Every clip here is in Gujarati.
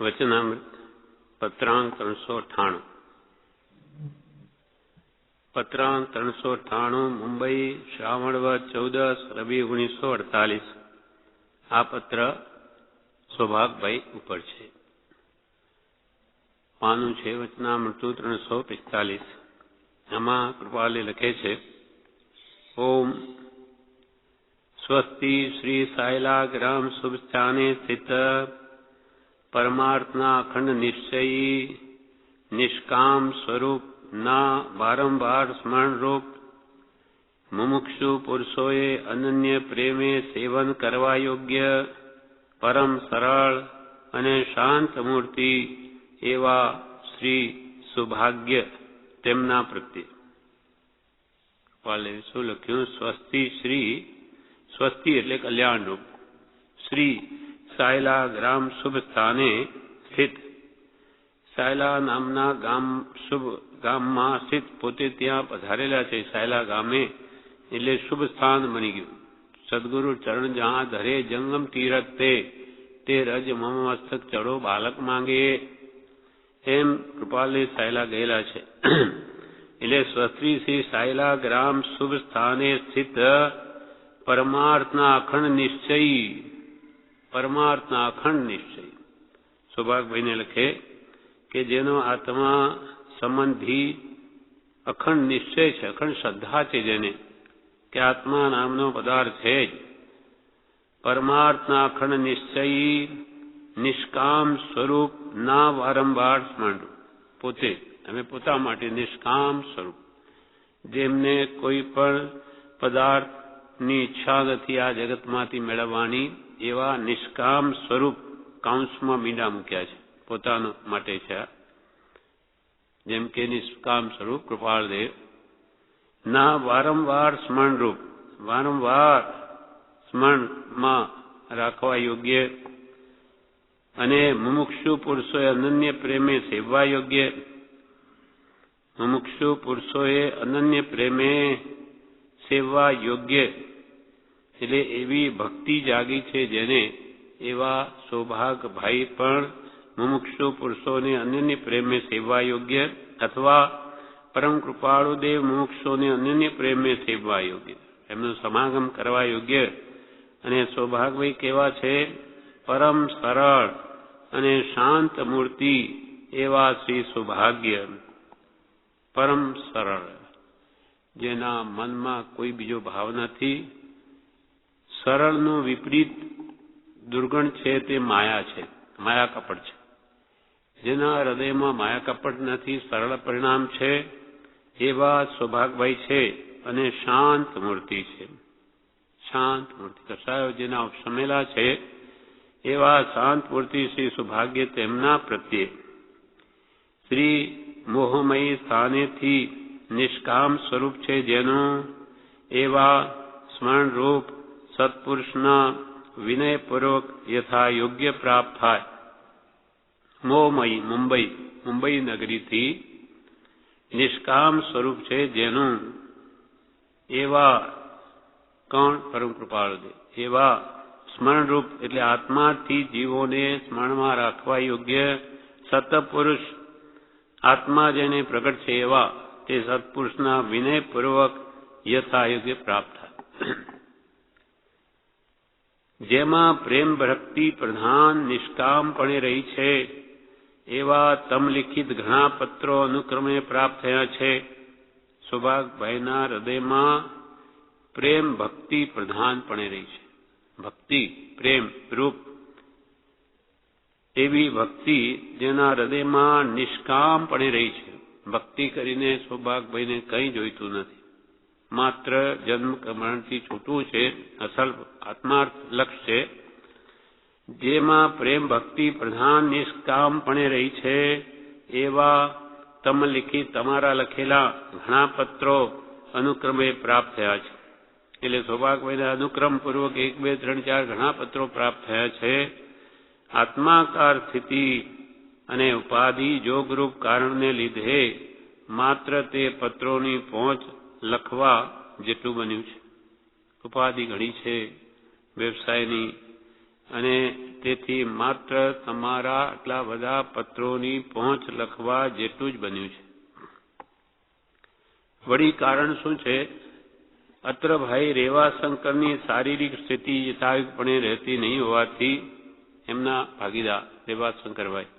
વચનામૃત પત્રાંક 398 પત્રાંક 398 મુંબઈ શ્રાવણવદ 14 રવિ 1948 આ પત્ર સૌભાગભાઈ ઉપર છે. પાનું છે વચનામૃતું 345. આમાં કૃપાલે લખે છે, ઓમ સ્વસ્તિ શ્રી સાયલા ગ્રામ શુભ સ્થાને સ્થિત પરમાર્થના અખંડ નિશ્ચયી નિષ્કામ સ્વરૂપ ના વારંવાર સ્મરણ રૂપ મુમુક્ષુ પુરુષોએ અનન્ય પ્રેમે સેવન કરવા યોગ્ય પરમ સરળ અને શાંત મૂર્તિ એવા શ્રી સુભાગ્ય તેમના પ્રત્યે. શું લખ્યું? સ્વસ્તિ શ્રી, સ્વસ્તિ એટલે કલ્યાણ રૂપ, શ્રી સાયલા ગ્રામ શુભ સ્થાને સ્થિત, સાયલા નામના ગામ શુભ ગામમાં સ્થિત પોતે ત્યાં પધારેલા છે. સાયલા ગામે એટલે શુભ સ્થાન બની ગયું. સદગુરુ ચરણ જહાં ધરે જંગમ તીરથ તે રજ મમ મસ્તક ચડો બાલક માંગે, એમ કૃપાલે સાયલા ગયેલા છે. એટલે સ્વસ્તિ શ્રી સાયલા ગ્રામ શુભ સ્થાને સ્થિત પરમાર્થના અખંડ નિશ્ચયી, પરમાર્થના અખંડ નિશ્ચય. સૌભાગભાઈને લખે કે જેનો આત્મા સંબંધી અખંડ નિશ્ચય છે, અખંડ શ્રદ્ધા છે જેને, કે આત્મા નામનો પદાર્થ છે જ. પરમાર્થના અખંડ નિશ્ચયી નિષ્કામ સ્વરૂપ ના વારંવાર સ્મરણ, પોતે અમે પોતા માટે નિષ્કામ સ્વરૂપ, જેમને કોઈ પણ પદાર્થની ઈચ્છા નથી આ જગતમાંથી મેળવવાની, એવા નિષ્કામ સ્વરૂપ કાંસમાં મીંડા મૂક્યા છે, પોતાના માટે છે. જેમ કે નિષ્કામ સ્વરૂપ કૃપાળદેવ ના વારંવાર સ્મરણ રૂપ, વારંવાર સ્મરણમાં રાખવા યોગ્ય અને મુમુક્ષુ પુરુષોએ અનન્ય પ્રેમે સેવવા યોગ્ય, મુમુક્ષુ પુરુષોએ અનન્ય પ્રેમે સેવવા યોગ્ય એટલે એવી ભક્તિ જાગી છે જેને, એવા સૌભાગભાઈ પણ મુમુક્ષુ પુરુષોને અનન્ય પ્રેમે સેવવા યોગ્ય અથવા પરમ કૃપાળુદેવ મુમુક્ષોને અનન્ય પ્રેમે સેવવા યોગ્ય, એમનું સમાગમ કરવા યોગ્ય. અને સૌભાગભાઈ કેવા છે? પરમ સરળ અને શાંત મૂર્તિ એવા શ્રી સૌભાગ્ય. પરમ સરળ, જેના મનમાં કોઈ બીજો ભાવ નથી. સરળનું વિપરીત દુર્ગણ છે તે માયા છે, માયા કપટ છે. જેના હૃદયમાં માયા કપટ નથી, સરળ પરિણામ છે, એવા સૌભાગભાઈ છે. અને શાંત મૂર્તિ છે, શાંત મૂર્તિ, કસાયો જેના ઉપસમેલા છે એવા શાંત મૂર્તિ શ્રી સૌભાગ્ય તેમના પ્રત્યે. શ્રી મોહમયી સ્થાનેથી નિષ્કામ સ્વરૂપ છે જેનું, એવા સ્મરણ રૂપ સત્પુરુષના વિનયપૂર્વક યથા યોગ્ય પ્રાપ્ત થાય. મોહમયી મુંબઈ, મુંબઈ નગરીથી નિષ્કામ સ્વરૂપ છે જેનું, એવા કોણ? પરમ કૃપાળુદેવ. એવા સ્મરણરૂપ એટલે આત્માથી જીવોને સ્મરણમાં રાખવા યોગ્ય સત્પુરુષ, આત્મા જેને પ્રગટ છે એવા તે સત્પુરુષના વિનયપૂર્વક યથાયોગ્ય પ્રાપ્ત થાય. જેમાં પ્રેમ ભક્તિ પ્રધાન નિષ્કામપણે રહી છે એવા તમલિખિત ઘણા પત્રો અનુક્રમે પ્રાપ્ત થયા છે. સૌભાગભાઈના હૃદયમાં પ્રેમ ભક્તિ પ્રધાનપણે રહી છે. ભક્તિ પ્રેમ રૂપ એવી ભક્તિ જેના હૃદયમાં નિષ્કામપણે રહી છે. ભક્તિ કરીને સૌભાગભાઈને કંઈ જોઈતું નથી, માત્ર જન્મ મરણથી છૂટવું છે, અસલ આત્માર્થ લક્ષ્ય છે. જેમાં પ્રેમ ભક્તિ પ્રધાન નિષ્કામપણે રહી છે એવા તમ લિખિત તમારા લખેલા ઘણા પત્રો અનુક્રમે પ્રાપ્ત થયા છે. એટલે સૌભાગભાઈના અનુક્રમપૂર્વક 1, 2, 3, 4 ઘણા પત્રો પ્રાપ્ત થયા છે. આત્માકાર સ્થિતિ અને ઉપાધિ જોગરૂપ કારણને લીધે માત્ર તે પત્રોની પહોંચ લખવા જેટલું બન્યું છે. ઉપાધિ ઘણી છે વ્યવસાયની, અને તેથી માત્ર તમારા આટલા બધા પત્રોની પહોંચ લખવા જેટલું જ બન્યું છે. વળી કારણ શું છે? અત્ર ભાઈ રેવાશંકરની શારીરિક સ્થિતિ યથાયુક્તપણે રહેતી નહીં હોવાથી એમના ભાગીદાર રેવાશંકરભાઈ,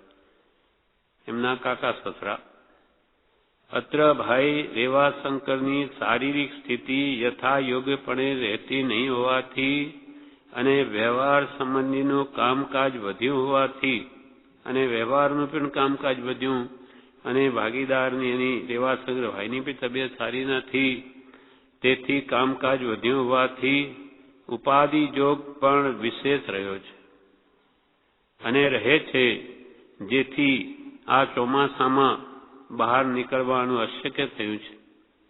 એમના કાકા સસરા, અત્ર ભાઈ રેવાશંકરની શારીરિક સ્થિતિ યથાયોગ્યપણે રહેતી નહીં હોવાથી અને વ્યવહાર સંબંધીનું કામકાજ વધ્યું હોવાથી અને વ્યવહારનું પણ કામકાજ વધ્યું અને ભાગીદારની એની રેવાશંકરભાઈની પણ તબિયત સારી નથી, તેથી કામકાજ વધ્યું હોવાથી ઉપાધિ જોગ પણ વિશેષ રહ્યો છે અને રહે છે, જેથી આ ચોમાસામાં બહાર નીકળવાનું અશક્ય થયું છે.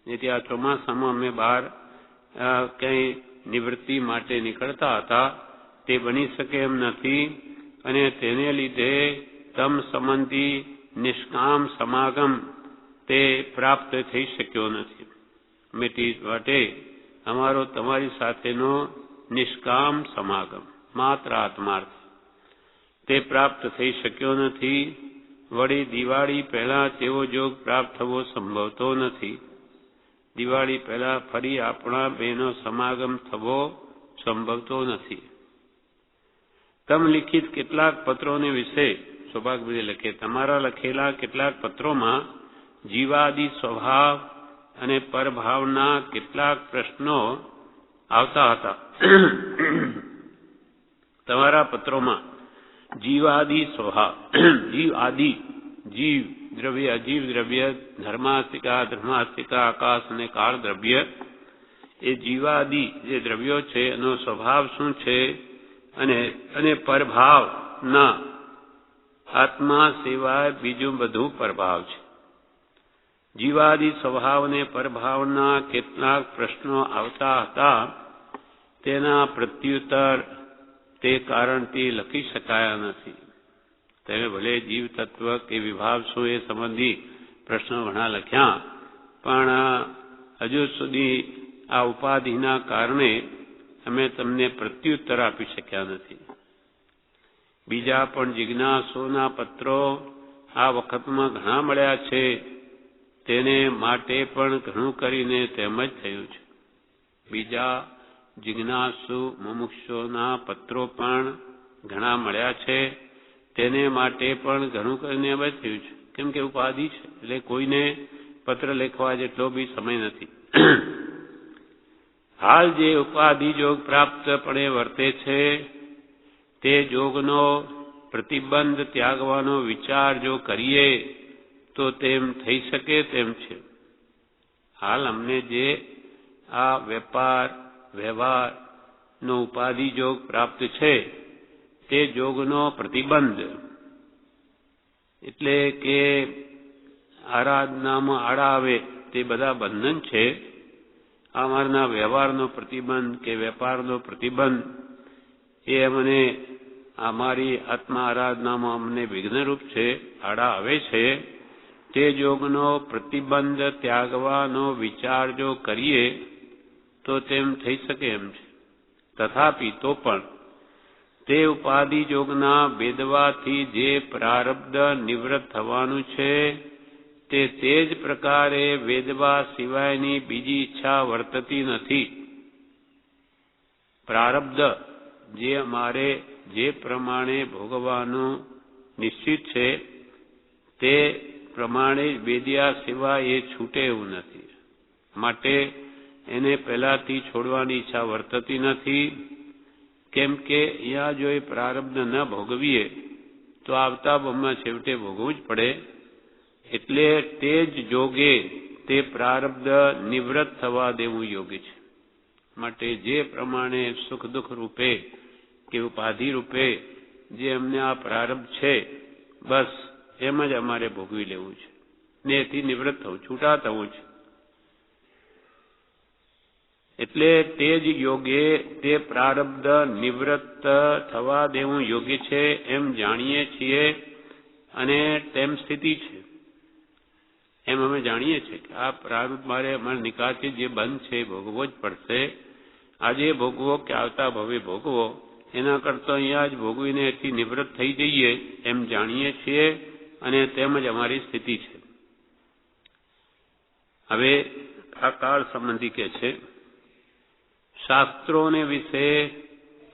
જેથી આ ચોમાસામાં અમે બહાર ક્યાંય નિવૃત્તિ માટે નીકળતા હતા તે બની શકે એમ નથી અને તેને લીધે તમ સંબંધી નિષ્કામ સમાગમ તે પ્રાપ્ત થઈ શક્યો નથી. માટે અમારો તમારી સાથેનો નિષ્કામ સમાગમ માત્ર આત્માર્થ તે પ્રાપ્ત થઈ શક્યો નથી. વળી દિવાળી પહેલા તેવો જોગ પ્રાપ્ત થવો સંભવતો નથી. દિવાળી પહેલા ફરી આપણા બેનો સમાગમ થવો સંભવતો નથી. તમ લિખિત કેટલાક પત્રોને વિશે સૌભાગ્યભાઈ લખે, તમારા લખેલા કેટલાક પત્રોમાં જીવાદિ સ્વભાવ અને પરભાવના કેટલાક પ્રશ્નો આવતા હતા. તમારા પત્રોમાં જીવાદિ સ્વભાવ, જીવ આદિ, જીવ દ્રવ્ય, અજીવ દ્રવ્ય, ધર્માસ્તિકા, ધર્માસ્તિકા, આકાશ અને કાળ દ્રવ્ય, એ જીવાદિ જે દ્રવ્યો છે એનો સ્વભાવ શું છે અને પરભાવના આત્મા સિવાય બીજું બધું પરભાવ છે. જીવાદિ સ્વભાવ અને પરભાવના કેટલાક પ્રશ્નો આવતા હતા. તેના પ્રત્યુત્તર તે કારણથી લખી શકાયા નથી. તમે ભલે જીવ તત્વ કે વિભાવ શું એ સંબંધી પ્રશ્નો ઘણા લખ્યા, પણ હજુ સુધી આ ઉપાધિના કારણે અમે તમને પ્રત્યુત્તર આપી શક્યા નથી. બીજા પણ જિજ્ઞાસુના પત્રો આ વખતમાં ઘણા મળ્યા છે, તેને માટે પણ ઘણું કરીને તેમ જ થયું છે. બીજા જિજ્ઞાસુ મુમુક્ષુના પત્રો પણ ઘણા મળ્યા છે, તેને માટે પણ ઘણું કરીને એમ જ થયું છે. કેમ કે ઉપાધિ છે એટલે કોઈને પત્ર લખવા જેટલો બી સમય નથી. હાલ જે ઉપાધિ જોગ પ્રાપ્તપણે વર્તે છે તે જોગનો પ્રતિબંધ ત્યાગવાનો વિચાર જો કરીએ તો તેમ થઈ શકે તેમ છે. હાલ અમને જે આ વ્યવહારનો ઉપાધિ જોગ પ્રાપ્ત છે તે જોગનો પ્રતિબંધ એટલે કે આરાધનામાં આડા આવે તે બધા બંધન છે. અમારના વ્યવહારનો પ્રતિબંધ કે વેપારનો પ્રતિબંધ એ અમને અમારી આત્મા આરાધનામાં અમને વિઘ્નરૂપ છે, આડા આવે છે. તે જોગનો પ્રતિબંધ ત્યાગવાનો વિચાર જો કરીએ તો તેમ થઈ શકે એમ છે. તથાપિ તો પણ તે ઉપાધિ જોગના ભેદવાથી જે પ્રારબ્ધ નિવૃત્ત થવાનું છે તે જ પ્રકારે વેદવા સિવાયની બીજી ઈચ્છા વર્તતી નથી. પ્રારબ્ધ જે અમારે જે પ્રમાણે ભોગવવાનું નિશ્ચિત છે તે પ્રમાણે જ વેદ્યા સિવાય એ છૂટે એવું નથી. માટે એને પહેલાથી છોડવાની ઈચ્છા વર્તતી નથી. કેમ કે અહીંયા જો એ પ્રારબ્ધ ન ભોગવીએ તો આવતા ભવમાં છેવટે ભોગવવું જ પડે. એટલે તે જ જોગે તે પ્રારબ્ધ નિવૃત્ત થવા દેવું યોગ્ય છે. માટે જે પ્રમાણે સુખ દુઃખ રૂપે કે ઉપાધિ રૂપે જે અમને આ પ્રારબ્ધ છે બસ એમ જ અમારે ભોગવી લેવું છે ને એથી નિવૃત્ત થવું, છૂટા થવું છે. એટલે તે જ યોગે તે પ્રારબ્ધ નિવૃત્ત થવા દેવું યોગ્ય છે એમ જાણીએ છીએ અને તેમ સ્થિતિ છે. એમ અમે જાણીએ છીએ કે આ પ્રારબ્ધ મારે અમારા નિકાલથી જે બંધ છે ભોગવો જ પડશે. આજે ભોગવો કે આવતા ભવે ભોગવો એના કરતાં અહીંયા જ ભોગવીને એથી નિવૃત્ત થઈ જઈએ એમ જાણીએ છીએ અને તેમ જ અમારી સ્થિતિ છે. હવે આ કાળ સંબંધી કે છે, શાસ્ત્રોને વિશે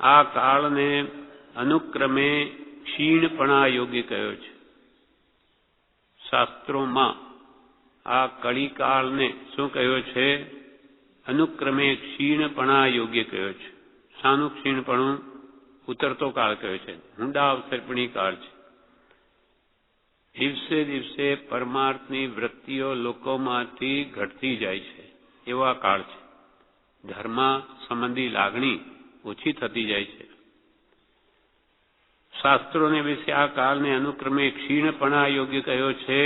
આ કાળને અનુક્રમે ક્ષીણપણા યોગ્ય કહ્યો છે. શાસ્ત્રોમાં આ કળીકાળને શું કહ્યો છે? અનુક્રમે ક્ષીણપણા યોગ્ય કહ્યો છે. શાનું ક્ષીણપણું? ઉતરતો કાળ કહ્યો છે, ઊંડા અવસર્પણી કાળ છે. દિવસે દિવસે પરમાર્થની વૃત્તિઓ લોકોમાંથી ઘટતી જાય છે એવા કાળ છે. ધર્મ સંબંધી લાગણી ઓછી થતી જાય છે. શાસ્ત્રોને વિશે આ કાળને અનુક્રમે ક્ષીણપણા યોગ્ય કહ્યો છે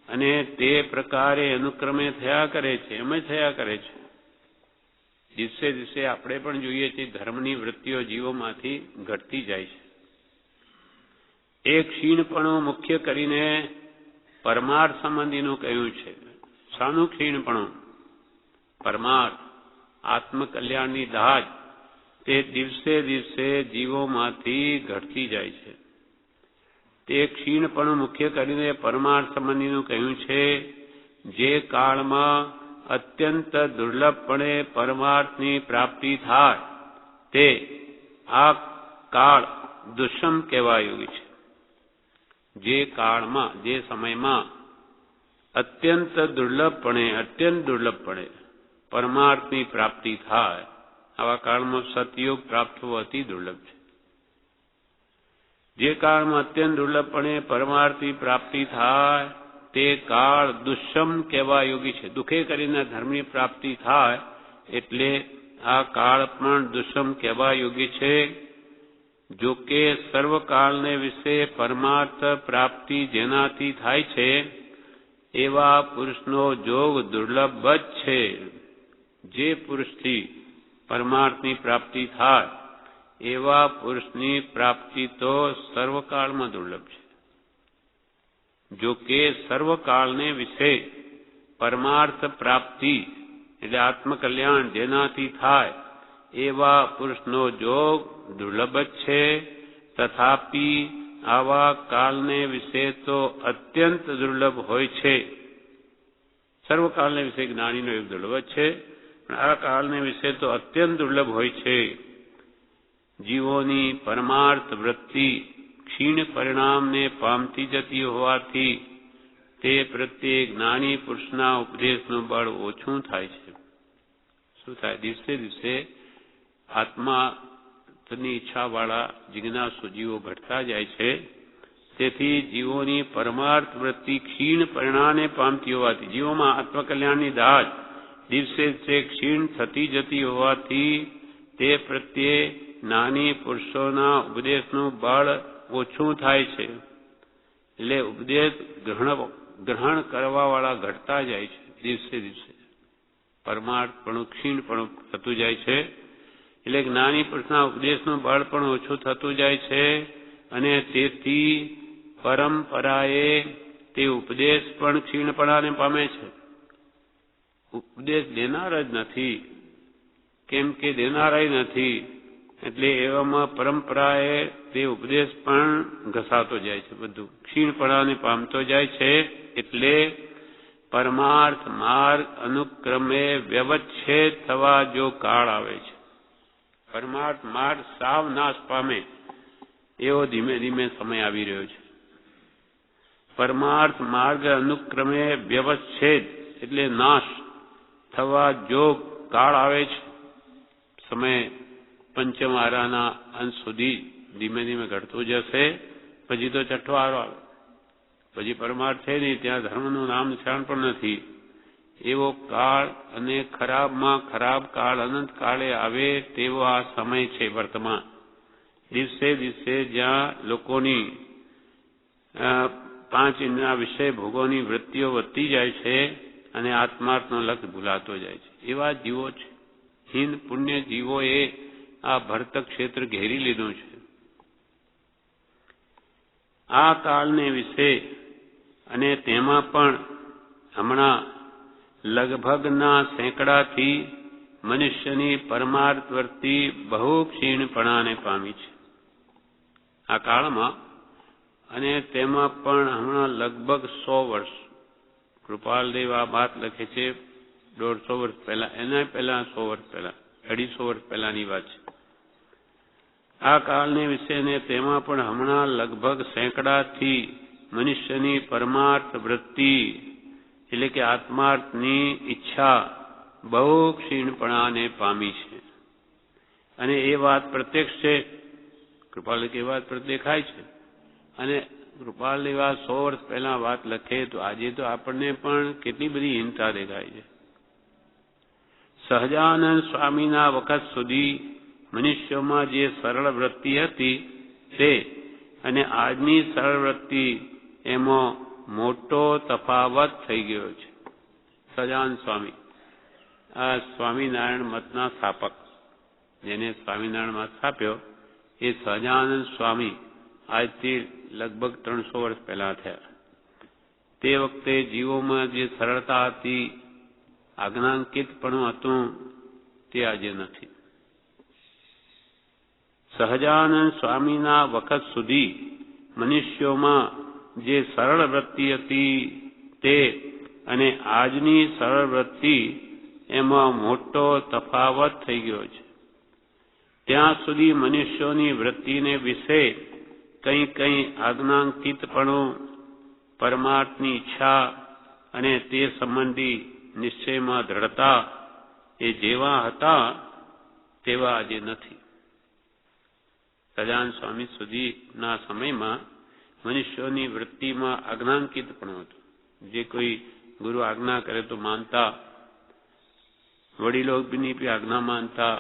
અને તે પ્રકારે અનુક્રમે થયા કરે છે, એમ જ થયા કરે છે. દિવસે દિવસે આપણે પણ જોઈએ છીએ ધર્મની વૃત્તિઓ જીવોમાંથી ઘટતી જાય છે. એ ક્ષીણપણું મુખ્ય કરીને પરમાર્થ સંબંધીનું કહ્યું છે. શાનું ક્ષીણપણું? પરમાર્થ, આત્મકલ્યાણની દાજ તે દિવસે દિવસે જીવોમાંથી ઘટતી જાય છે. તે ક્ષીણપણું મુખ્ય કરીને પરમાર્થ સંબંધીનું કહ્યું છે. જે કાળમાં અત્યંત દુર્લભપણે પરમાર્થની પ્રાપ્તિ થાય તે આ કાળ દુષ્મ કહેવા યોગ્ય છે. જે કાળમાં, જે સમયમાં અત્યંત દુર્લભપણે પરમાર્થની પ્રાપ્તિ થાય, આવા કાળમાં સતયુગ પ્રાપ્ત થવો અતિ દુર્લભ છે. જે કાળમાં અત્યંત દુર્લભપણે પરમાર્થની પ્રાપ્તિ થાય તે કાળ દુષ્મ કહેવા યોગી છે. દુઃખે કરીને ધર્મની પ્રાપ્તિ થાય એટલે આ કાળ પણ દુષ્મ કહેવા યોગી છે. જો કે સર્વકાળને વિશે પરમાર્થ પ્રાપ્તિ જેનાથી થાય છે એવા પુરુષનો જોગ દુર્લભ જ છે. જે પુરુષથી પરમાર્થની પ્રાપ્તિ થાય એવા પુરુષની પ્રાપ્તિ તો સર્વકાળમાં દુર્લભ છે. જો કે સર્વકાળને વિશે પરમાર્થ પ્રાપ્તિ એટલે આત્મકલ્યાણ જેનાથી થાય એવા પુરુષનો જોગ દુર્લભ જ છે. તથાપિ આવા કાળને વિશે તો અત્યંત દુર્લભ હોય છે. સર્વકાળને વિશે જ્ઞાનીનો એક દુર્લભ જ છે, પણ આ કાળને વિશે તો અત્યંત દુર્લભ હોય છે. જીવોની પરમાર્થ વૃત્તિ ક્ષીણ પરિણામને પામતી જતી હોવાથી તે પ્રત્યે જ્ઞાની પુરુષના ઉપદેશનું બળ ઓછું થાય છે. શું થાય? દિવસે દિવસે આત્માની ઈચ્છાવાળા જિજ્ઞાસુ જીવો ઘટતા જાય છે. તેથી જીવોની પરમાર્થ વૃત્તિ ક્ષીણ પરિણામને પામતી હોવાથી, જીવોમાં આત્મકલ્યાણની દાજ દિવસે દિવસે ક્ષીણ થતી જતી હોવાથી તે પ્રત્યે જ્ઞાની પુરુષોના ઉપદેશનું બળ ઓછું થાય છે. એટલે ઉપદેશ ગ્રહણ કરવાવાળા ઘટતા જાય છે. દિવસે દિવસે પરમાર્થપણું ક્ષીણપણું થતું જાય છે. એટલે જ્ઞાની પુરુષના ઉપદેશનું બળ પણ ઓછું થતું જાય છે અને તેથી પરંપરાએ તે ઉપદેશ પણ ક્ષીણપણાને પામે છે. ઉપદેશ દેનાર જ નથી, કેમ કે દેનારાય નથી, એટલે એવામાં પરંપરાએ તે ઉપદેશ પણ ઘસાતો જાય છે. બધું ક્ષીણપણાને પામતો જાય છે. એટલે પરમાર્થ માર્ગ અનુક્રમે વ્યવચ્છેદ થવા જો કાળ આવે છે, પરમાર્થ માર્ગ સાવ નાશ પામે એવો ધીમે ધીમે સમય આવી રહ્યો છે. પરમાર્થ માર્ગ અનુક્રમે વ્યવચ્છેદ એટલે નાશ થવા જો કાળ આવે છે, સમય પંચમ આરાના અંત સુધી ધીમે ધીમે ઘટતું જશે. પછી તો છઠ્ઠો આરો આવે, પછી પરમાર્થ છે નહીં, ત્યાં ધર્મનું નામ નિશાન પણ નથી. એવો કાળ અને ખરાબમાં ખરાબ કાળ અનંત કાળે આવે તેવો આ સમય છે વર્તમાન. દિવસે દિવસે જ્યાં લોકોની 5 ઇન્દ્રિયના વિષય ભોગોની વૃત્તિઓ વધતી જાય છે અને આત્માર્થનો લક્ષ્ય ભૂલાતો જાય છે, એવા જીવો છે. હિન્દ પુણ્ય જીવોએ આ ભરત ક્ષેત્ર ઘેરી લીધું છે. આ કાળને વિશે અને તેમાં પણ હમણાં લગભગના સેંકડાથી મનુષ્યની પરમાર્થ વૃત્તિ બહુ ક્ષીણપણાને પામી છે આ કાળમાં, અને તેમાં પણ હમણાં લગભગ 100 વર્ષ, કૃપાલદેવ આ વાત લખે છે 150 વર્ષ પહેલા, એના પહેલા 100 વર્ષ પહેલા, 250 વર્ષ પહેલાની વાત છે આ કાળને વિશે. ને તેમાં પણ હમણાં લગભગ સેંકડાથી મનુષ્યની પરમાર્થ વૃત્તિ એટલે કે આત્માર્થની ઈચ્છા બહુ ક્ષીણપણાને પામી છે. અને એ વાત પ્રત્યક્ષ છે, કૃપાલ એ વાત દેખાય છે. અને કૃપાલ એ વાત 100 વર્ષ પહેલા વાત લખે તો આજે તો આપણને પણ કેટલી બધી હીનતા દેખાય છે. સહજાનંદ સ્વામીના વખત સુધી મનુષ્યોમાં જે સરળ વૃત્તિ હતી તે અને આજની સરળ વૃત્તિ એમાં મોટો તફાવત થઈ ગયો છે. સહજાનંદ સ્વામી આ સ્વામિનારાયણ મતના સ્થાપક, જેને સ્વામિનારાયણ મત સ્થાપ્યો એ સહજાનંદ સ્વામી આજથી લગભગ 300 વર્ષ પહેલા થયા. તે વખતે જીવોમાં જે સરળતા હતી, આજ્ઞાંકિતપણું હતું, તે આજે નથી. સહજાનંદ સ્વામીના વખત સુધી મનુષ્યોમાં જે સરળ વૃત્તિ હતી તે અને આજની સરળ વૃત્તિ એમાં મોટો તફાવત થઈ ગયો છે. ત્યાં સુધી મનુષ્યોની વૃત્તિને વિશે કંઈ આજ્ઞાંકિતપણું, પરમાર્થની ઈચ્છા અને તે સંબંધી નિશ્ચયમાં દ્રઢતા એ જેવા હતા તેવા આજે નથી. સહજાનંદ સ્વામી સુધીના સમયમાં મનુષ્યોની વૃત્તિમાં આજ્ઞાંકિતપણું હતું. જે કોઈ ગુરુ આજ્ઞા કરે તો માનતા, વડીલોની બી આજ્ઞા માનતા,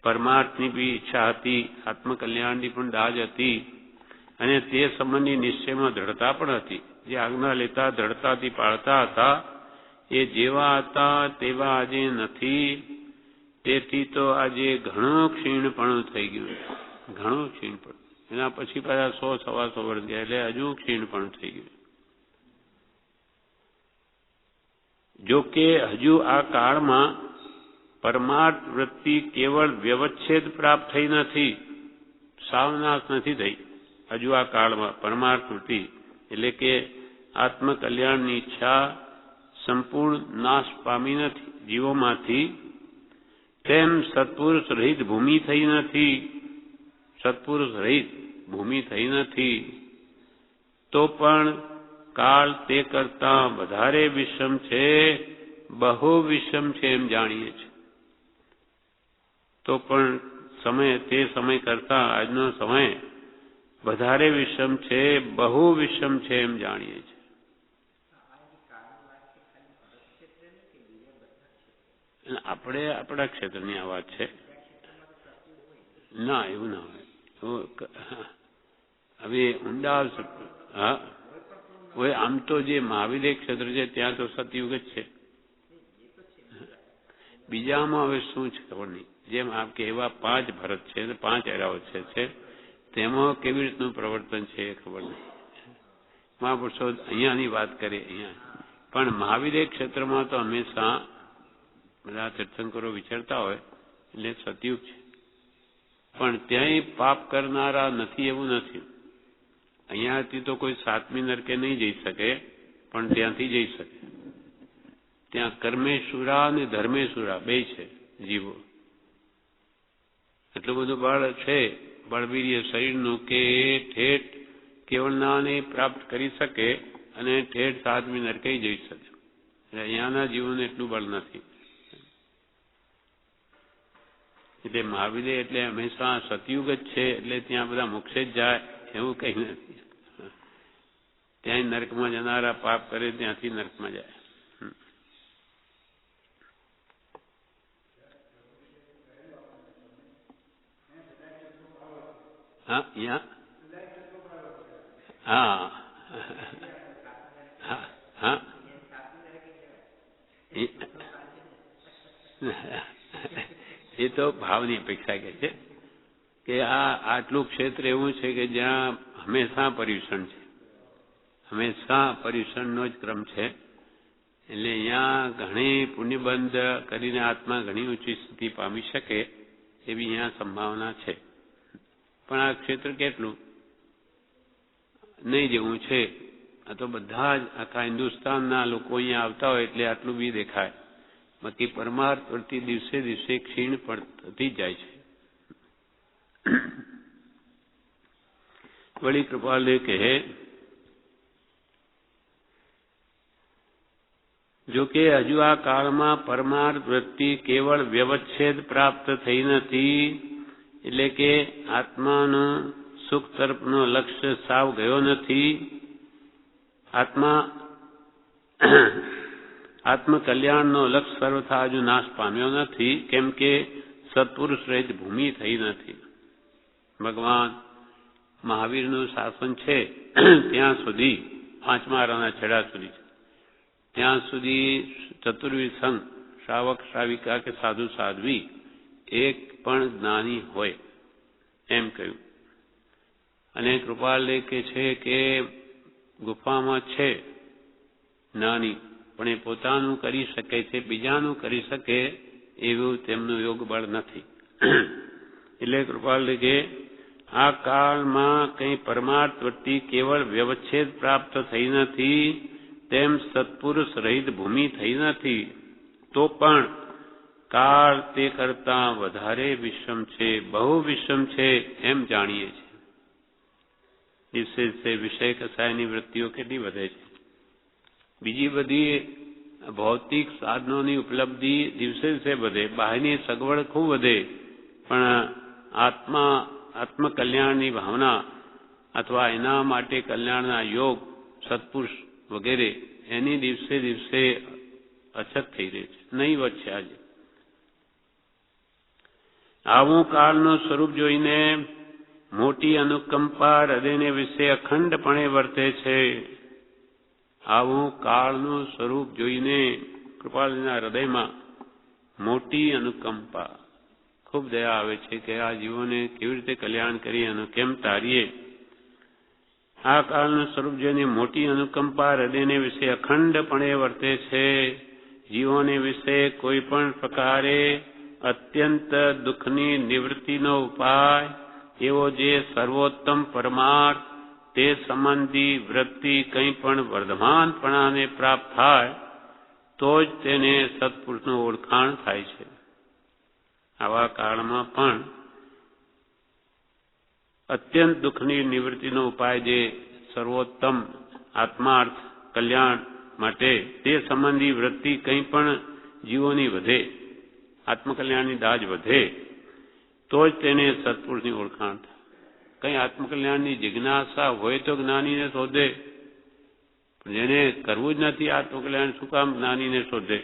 પરમાર્થની બી ઈચ્છા હતી, આત્મકલ્યાણની પણ દાજ હતી અને તે સંબંધી નિશ્ચયમાં દ્રઢતા પણ હતી. જે આજ્ઞા લેતા દ્રઢતાથી પાળતા હતા એ જેવા હતા તેવા આજે નથી. તેથી તો આજે ઘણું ક્ષીણપણું થઈ ગયું, ઘણું ક્ષીણપણું. એના પછી પાછા 100-125 વર્ષ ગયા એટલે હજુ ક્ષીણપણું થઈ ગયું. જો કે હજુ આ કાળમાં પરમાર્થ વૃત્તિ કેવળ વ્યવચ્છેદ પ્રાપ્ત થઈ નથી, સાવનાશ નથી થઈ. હજુ આ કાળમાં પરમાર્થ વૃત્તિ એટલે કે આત્મકલ્યાણની ઈચ્છા સંપૂર્ણ નાશ પામી નથી જીવોમાંથી. તેમ સત્પુરુષ રહિત ભૂમિ થઈ નથી, સત્પુરુષ રહિત ભૂમિ થઈ નથી. તો પણ કાળ તે કરતા વધારે વિષમ છે, બહુ વિષમ છે એમ જાણીએ છીએ. તો પણ તે સમય કરતા આજનો સમય વધારે વિષમ છે, બહુ વિષમ છે એમ જાણીએ છીએ. આપણે આપણા ક્ષેત્રની આ વાત છે. ના, એવું ના હોય. હવે ઊંડા હા હોય. આમ તો જે મહાવિદ્ય ક્ષેત્ર છે ત્યાં તો સતયુગ જ છે. બીજામાં હવે શું છે ખબર નહીં. જેમ આપ કે એવા 5 ભરત છે, 5 એરાઓ છે, તેમાં કેવી રીતનું પ્રવર્તન છે એ ખબર નહીં. મહાપુરુષો અહીંયાની વાત કરીએ અહીંયા, પણ મહાવિદ્ય ક્ષેત્રમાં તો હંમેશા બધા તીર્થંકરો વિચારતા હોય એટલે સતયુગ છે. પણ ત્યાંય પાપ કરનારા નથી એવું નથી. અહીંયાથી તો કોઈ 7મી નરકે નહીં જઈ શકે, પણ ત્યાંથી જઈ શકે. ત્યાં કર્મેશુરા અને ધર્મેશુરા બે છે જીવો. એટલું બધું બળ છે, બળવીર્ય શરીરનું, કે ઠેઠ કેવળનાને પ્રાપ્ત કરી શકે અને ઠેઠ 7મી નરકે જઈ શકે. એટલે અહીંયાના જીવોને એટલું બળ નથી. એટલે મહાવિદ્ય એટલે હંમેશા સતયુગ જ છે એટલે ત્યાં બધા મોક્ષે જ જાય એવું કઈ નથી. ત્યાં નર્કમાં જનારા પાપ કરે ત્યાંથી નર્કમાં જાય. હા, અહીંયા હા હા હા એ તો ભાવની અપેક્ષા કે છે કે આટલું ક્ષેત્ર એવું છે કે જ્યાં હંમેશા પર્યુષણ છે, હંમેશા પર્યુષણનો જ ક્રમ છે. એટલે અહીંયા ઘણી પુણ્યબંધ કરીને આત્મા ઘણી ઊંચી સ્થિતિ પામી શકે એવી અહીંયા સંભાવના છે. પણ આ ક્ષેત્ર કેટલું નહીં જેવું છે. આ તો બધા જ આખા હિન્દુસ્તાનના લોકો અહીંયા આવતા હોય એટલે આટલું બી દેખાય. બાકી પરમાર્થ પ્રતિ દિવસે દિવસે ક્ષીણ પણ થતી જાય છે. વળી કૃપાલુ કહે, જો કે હજુ આ કાળમાં પરમાર્થ વૃત્તિ કેવળ વ્યવચ્છેદ પ્રાપ્ત થઈ નથી, એટલે કે આત્માનો સુખ તરફનો લક્ષ્ય સાવ ગયો નથી. આત્મકલ્યાણનો લક્ષ્ય સર્વથા હજુ નાશ પામ્યો નથી, કેમ કે સત્પુરુષ રહિત ભૂમિ થઈ નથી. ભગવાન મહાવીરનું શાસન છે ત્યાં સુધી, 5મા આરાના છેડા સુધી છે, ત્યાં સુધી ચતુર્વિધ સંઘ, શ્રાવક શ્રાવિકા કે સાધુ સાધ્વી એક પણ જ્ઞાની હોય એમ કહ્યું. અને કૃપાલય કે છે કે ગુફામાં છે જ્ઞાની, પણ એ પોતાનું કરી શકે છે, બીજાનું કરી શકે એવું તેમનું યોગ બળ નથી. એટલે કૃપાલય કે આ કાળમાં કંઈ પરમાર્થ વૃત્તિ કેવળ વ્યવચ્છેદ પ્રાપ્ત થઈ નથી, તેમ સત્પુરુષ રહિત ભૂમિ થઈ નથી. તો પણ કાળ તે કરતાં વધારે વિષમ છે, બહુ વિષમ છે એમ જાણીએ છીએ. દિવસે દિવસે વિષય કસાયની વૃત્તિઓ કેટલી વધે છે. બીજી બધી ભૌતિક સાધનોની ઉપલબ્ધિ દિવસે દિવસે વધે, બહારની સગવડ ખૂબ વધે, પણ આત્મકલ્યાણની ભાવના અથવા એના માટે કલ્યાણના યોગ, સત્પુરુષ વગેરે એની દિવસે દિવસે અછત થઈ રહી છે, નહીવત છે. આજે આવું કાળનું સ્વરૂપ જોઈને મોટી અનુકંપા હૃદયને વિશે અખંડપણે વર્તે છે. આવું કાળનું સ્વરૂપ જોઈને કૃપાળુના હૃદયમાં મોટી અનુકંપા, ખૂબ દયા આવે છે કે આ જીવોને કેવી રીતે કલ્યાણ કરી અને કેમ તારીએ. આ કાળનું સ્વરૂપ જોઈને મોટી અનુકંપા હૃદયને વિશે અખંડપણે વર્તે છે. જીવોને વિશે કોઈ પણ પ્રકારે અત્યંત દુઃખની નિવૃત્તિનો ઉપાય એવો જે સર્વોત્તમ પરમાર્થ, તે સંબંધી વૃત્તિ કંઈ પણ વર્ધમાનપણાને પ્રાપ્ત થાય તો જ તેને સત્પુરુષનું ઓળખાણ થાય છે. આવા કાળમાં પણ અત્યંત દુઃખની નિવૃત્તિનો ઉપાય જે સર્વોત્તમ આત્માર્થ કલ્યાણ માટે તે સંબંધી વૃત્તિ કંઈ પણ જીવોની વધે, આત્મકલ્યાણની દાજ વધે તો જ તેને સત્પુરુષની ઓળખાણ થાય. કંઈ આત્મકલ્યાણની જિજ્ઞાસા હોય તો જ્ઞાનીને શોધે, પણ જેને કરવું જ નથી આત્મકલ્યાણ, શું કામ જ્ઞાનીને શોધે?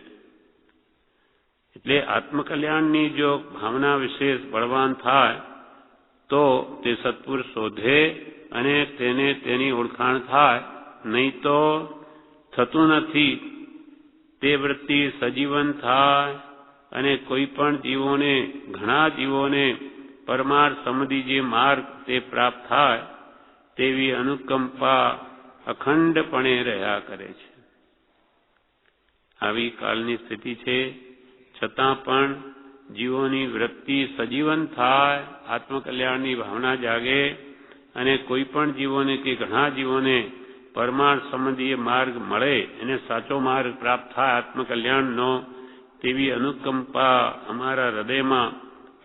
એટલે આત્મકલ્યાણની જો ભાવના વિશેષ બળવાન થાય તો તે સત્પુરુષ શોધે અને તેને તેની ઓળખાણ થાય, નહીં તો થતું નથી. તે વૃત્તિ સજીવન થાય અને કોઈ પણ જીવોને, ઘણા જીવોને પરમાર્થ સંબંધી જે માર્ગ તે પ્રાપ્ત થાય તેવી અનુકંપા અખંડપણે રહ્યા કરે છે. આવી કાળની સ્થિતિ છે, છતાં પણ જીવોની વૃત્તિ સજીવન થાય, આત્મકલ્યાણની ભાવના જાગે અને કોઈ પણ જીવોને કે ઘણા જીવોને પરમાર્થ સંબંધી માર્ગ મળે, એને સાચો માર્ગ પ્રાપ્ત થાય આત્મકલ્યાણનો, તેવી અનુકંપા અમારા હૃદયમાં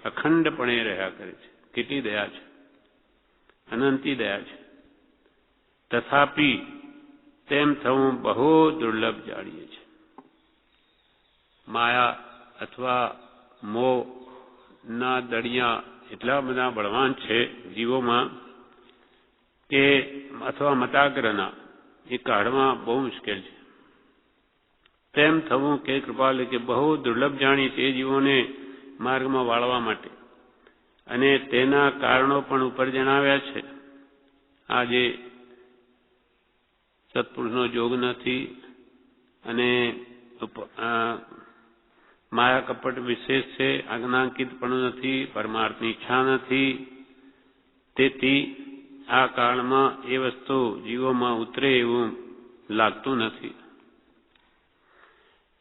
અખંડપણે રહ્યા કરે છે. કેટલી દયા છે, અનંતી દયા છે. તથાપિ તેમ થવું બહુ દુર્લભ જાણીએ છીએ. માયા અથવા મોહના દળિયા એટલા બધા બળવાન છે જીવોમાં કે, અથવા મતાગ્રના, એ કાઢવા બહુ મુશ્કેલ છે. તેમ થવું કે કૃપાલુ કે બહુ દુર્લભ જાણી તે જીવોને માર્ગમાં વાળવા માટે, અને તેના કારણો પણ ઉપર જણાવ્યા છે. આ જે સત્પુરુષનો યોગ નથી અને માયા કપટ વિશેષ છે, આજ્ઞાંકિત પણ નથી, પરમાર્થની ઈચ્છા નથી, તેથી આ કાળમાં એ વસ્તુ જીવોમાં ઉતરે એવું લાગતું નથી.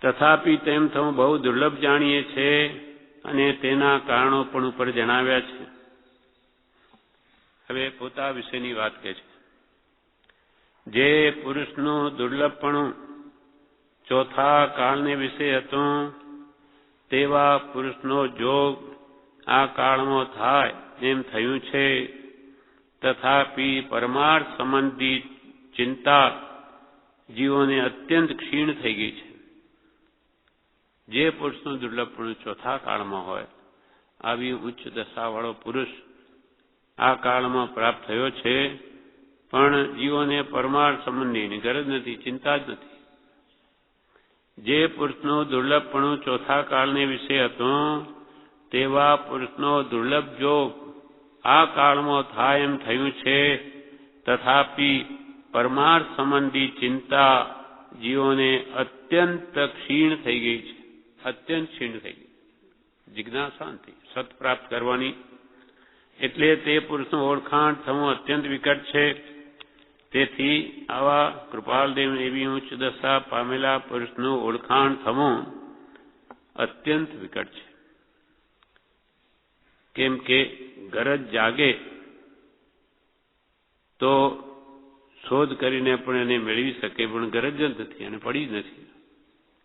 તથાપિ તેમ થવું બહુ દુર્લભ જાણીએ છે અને તેના કારણો પણ ઉપર જણાવ્યા છે. હવે પોતા વિશેની વાત કહે છે. જે પુરુષનું દુર્લભપણું ચોથા કાળને વિશે હતું તેવા પુરુષનો જોગ આ કાળમાં થાય એમ થયું છે. તથાપિ પરમાર્થ સંબંધી ચિંતા જીવોને અત્યંત ક્ષીણ થઈ ગઈ છે. જે પુરુષનું દુર્લભપણું ચોથા કાળમાં હોય આવી ઉચ્ચ દશાવાળો પુરુષ આ કાળમાં પ્રાપ્ત થયો છે, પણ જીવોને પરમાર્થ સંબંધીની ગરજ નથી, ચિંતા જ નથી. જે પુરુષનું દુર્લભપણું ચોથા કાળને વિશે હતું તેવા પુરુષનો દુર્લભ જોગ આ કાળમાં થાય એમ થયું છે. તથાપિ પરમાર્થ સંબંધી ચિંતા જીવોને અત્યંત ક્ષીણ થઈ ગઈ છે, અત્યંત ક્ષીણ થઈ ગઈ. જિજ્ઞાસાથી સત પ્રાપ્ત કરવાની એટલે તે પુરુષનું ઓળખાણ થવું અત્યંત વિકટ છે. તેથી આવા કૃપાલદેવ એવી ઉચ્ચ દશા પામેલા પુરુષનું ઓળખાણ થવું અત્યંત વિકટ છે. કેમ કે ગરજ જાગે તો શોધ કરીને પણ એને મેળવી શકે, પણ ગરજ જ નથી અને પડી જ નથી.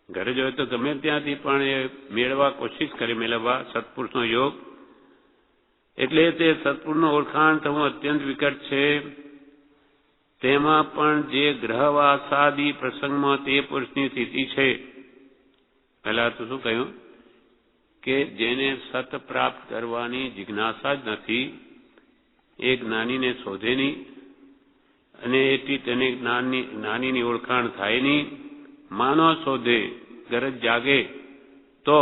ગરજ હોય તો ગમે ત્યાંથી પણ એ મેળવા કોશિશ કરે, મેળવવા સત્પુરુષનો યોગ. એટલે તે સત્પુરુષનું ઓળખાણ થવું અત્યંત વિકટ છે. તેમાં પણ જે ગ્રહવાસાદી પ્રસંગમાં તે પુરુષની સ્થિતિ છે. પહેલા તો શું કહ્યું કે જેને સત પ્રાપ્ત કરવાની જિજ્ઞાસા જ નથી, એ જ્ઞાનીને શોધે નહીં અને એટલી તેને જ્ઞાનીની ઓળખાણ થાય નહીં. માનો શોધે, ગરજ જાગે તો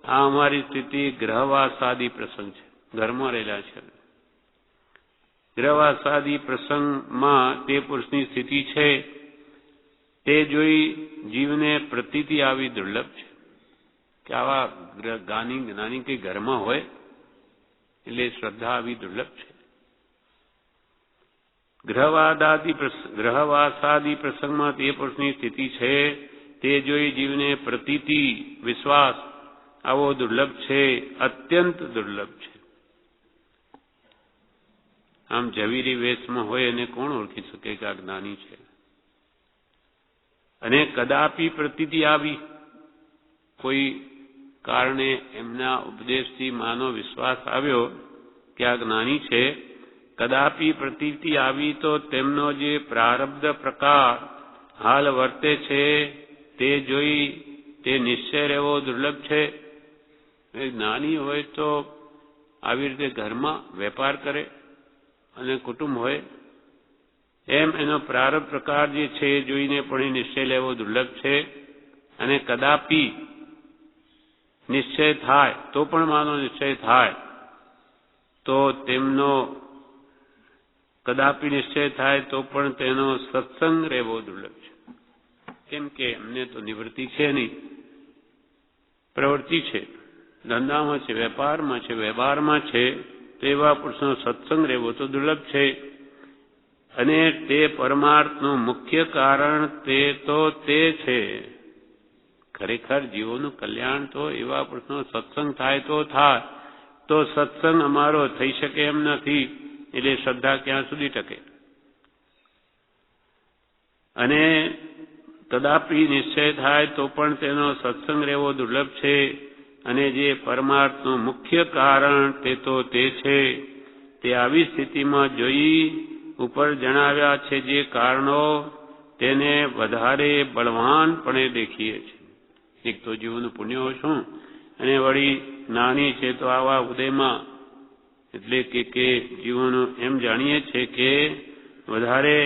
આ અમારી સ્થિતિ ગ્રહવાસાદી પ્રસંગ છે, ઘરમાં રહેલા છે. ગ્રહવાસાદી પ્રસંગમાં તે પુરુષની સ્થિતિ છે તે જોઈ જીવને પ્રતીતિ આવી દુર્લભ છે કે આવા જ્ઞાની કે ઘરમાં હોય એટલે શ્રદ્ધા આવી દુર્લભ છે. ગ્રહવાસાદી પ્રસંગમાં તે પુરુષની સ્થિતિ છે તે જોઈ જીવને પ્રતીતિ વિશ્વાસ આવો દુર્લભ છે, અત્યંત દુર્લભ છે. આમ ઝવેરી વેશમાં હોય એને કોણ ઓળખી શકે કે આ જ્ઞાની છે? અને કદાપી પ્રતીતિ આવી કોઈ કારણે એમના ઉપદેશથી માનો વિશ્વાસ આવ્યો કે આ જ્ઞાની છે, કદાપી પ્રતીતિ આવી તો તેમનો જે પ્રારબ્ધ પ્રકાર હાલ વર્તે છે તે જોઈ તે નિશ્ચય રહેવો દુર્લભ છે. જ્ઞાની હોય તો આવી રીતે ઘરમાં વેપાર કરે અને કુટુંબ હોય, એમ એનો પ્રારબ્ધ પ્રકાર જે છે એ જોઈને પણ એ નિશ્ચય લેવો દુર્લભ છે. અને કદાપી નિશ્ચય થાય તો પણ માનો નિશ્ચય થાય તો તેમનો કદાપી નિશ્ચય થાય તો પણ તેનો સત્સંગ રહેવો દુર્લભ છે. કેમ કે એમને તો નિવૃત્તિ છે નહીં, પ્રવૃત્તિ છે, ધંધામાં છે, વેપારમાં છે, વ્યવહારમાં છે, તો એવા પુરુષનો સત્સંગ રહેવો તો દુર્લભ છે. અને તે પરમાર્થનું મુખ્ય કારણ તે તો તે છે. ખરેખર જીવોનું કલ્યાણ તો એવા પુરુષનો સત્સંગ થાય તો થાય, તો સત્સંગ અમારો થઈ શકે એમ નથી. એટલે શ્રદ્ધા ક્યાં સુધી ટકે? અને કદાપી નિશ્ચય થાય તો પણ તેનો સત્સંગ રહેવો દુર્લભ છે. અને જે પરમાર્થનું મુખ્ય કારણ તે તો તે છે. તે આવી સ્થિતિમાં જોઈ ઉપર જણાવ્યા છે જે કારણો તેને વધારે બળવાનપણે દેખીએ છે. એક તો જીવનું પુણ્ય શું, અને વળી જ્ઞાની છે તો આવા ઉદયમાં એટલે કે જીવોનું એમ જાણીએ છે કે વધારે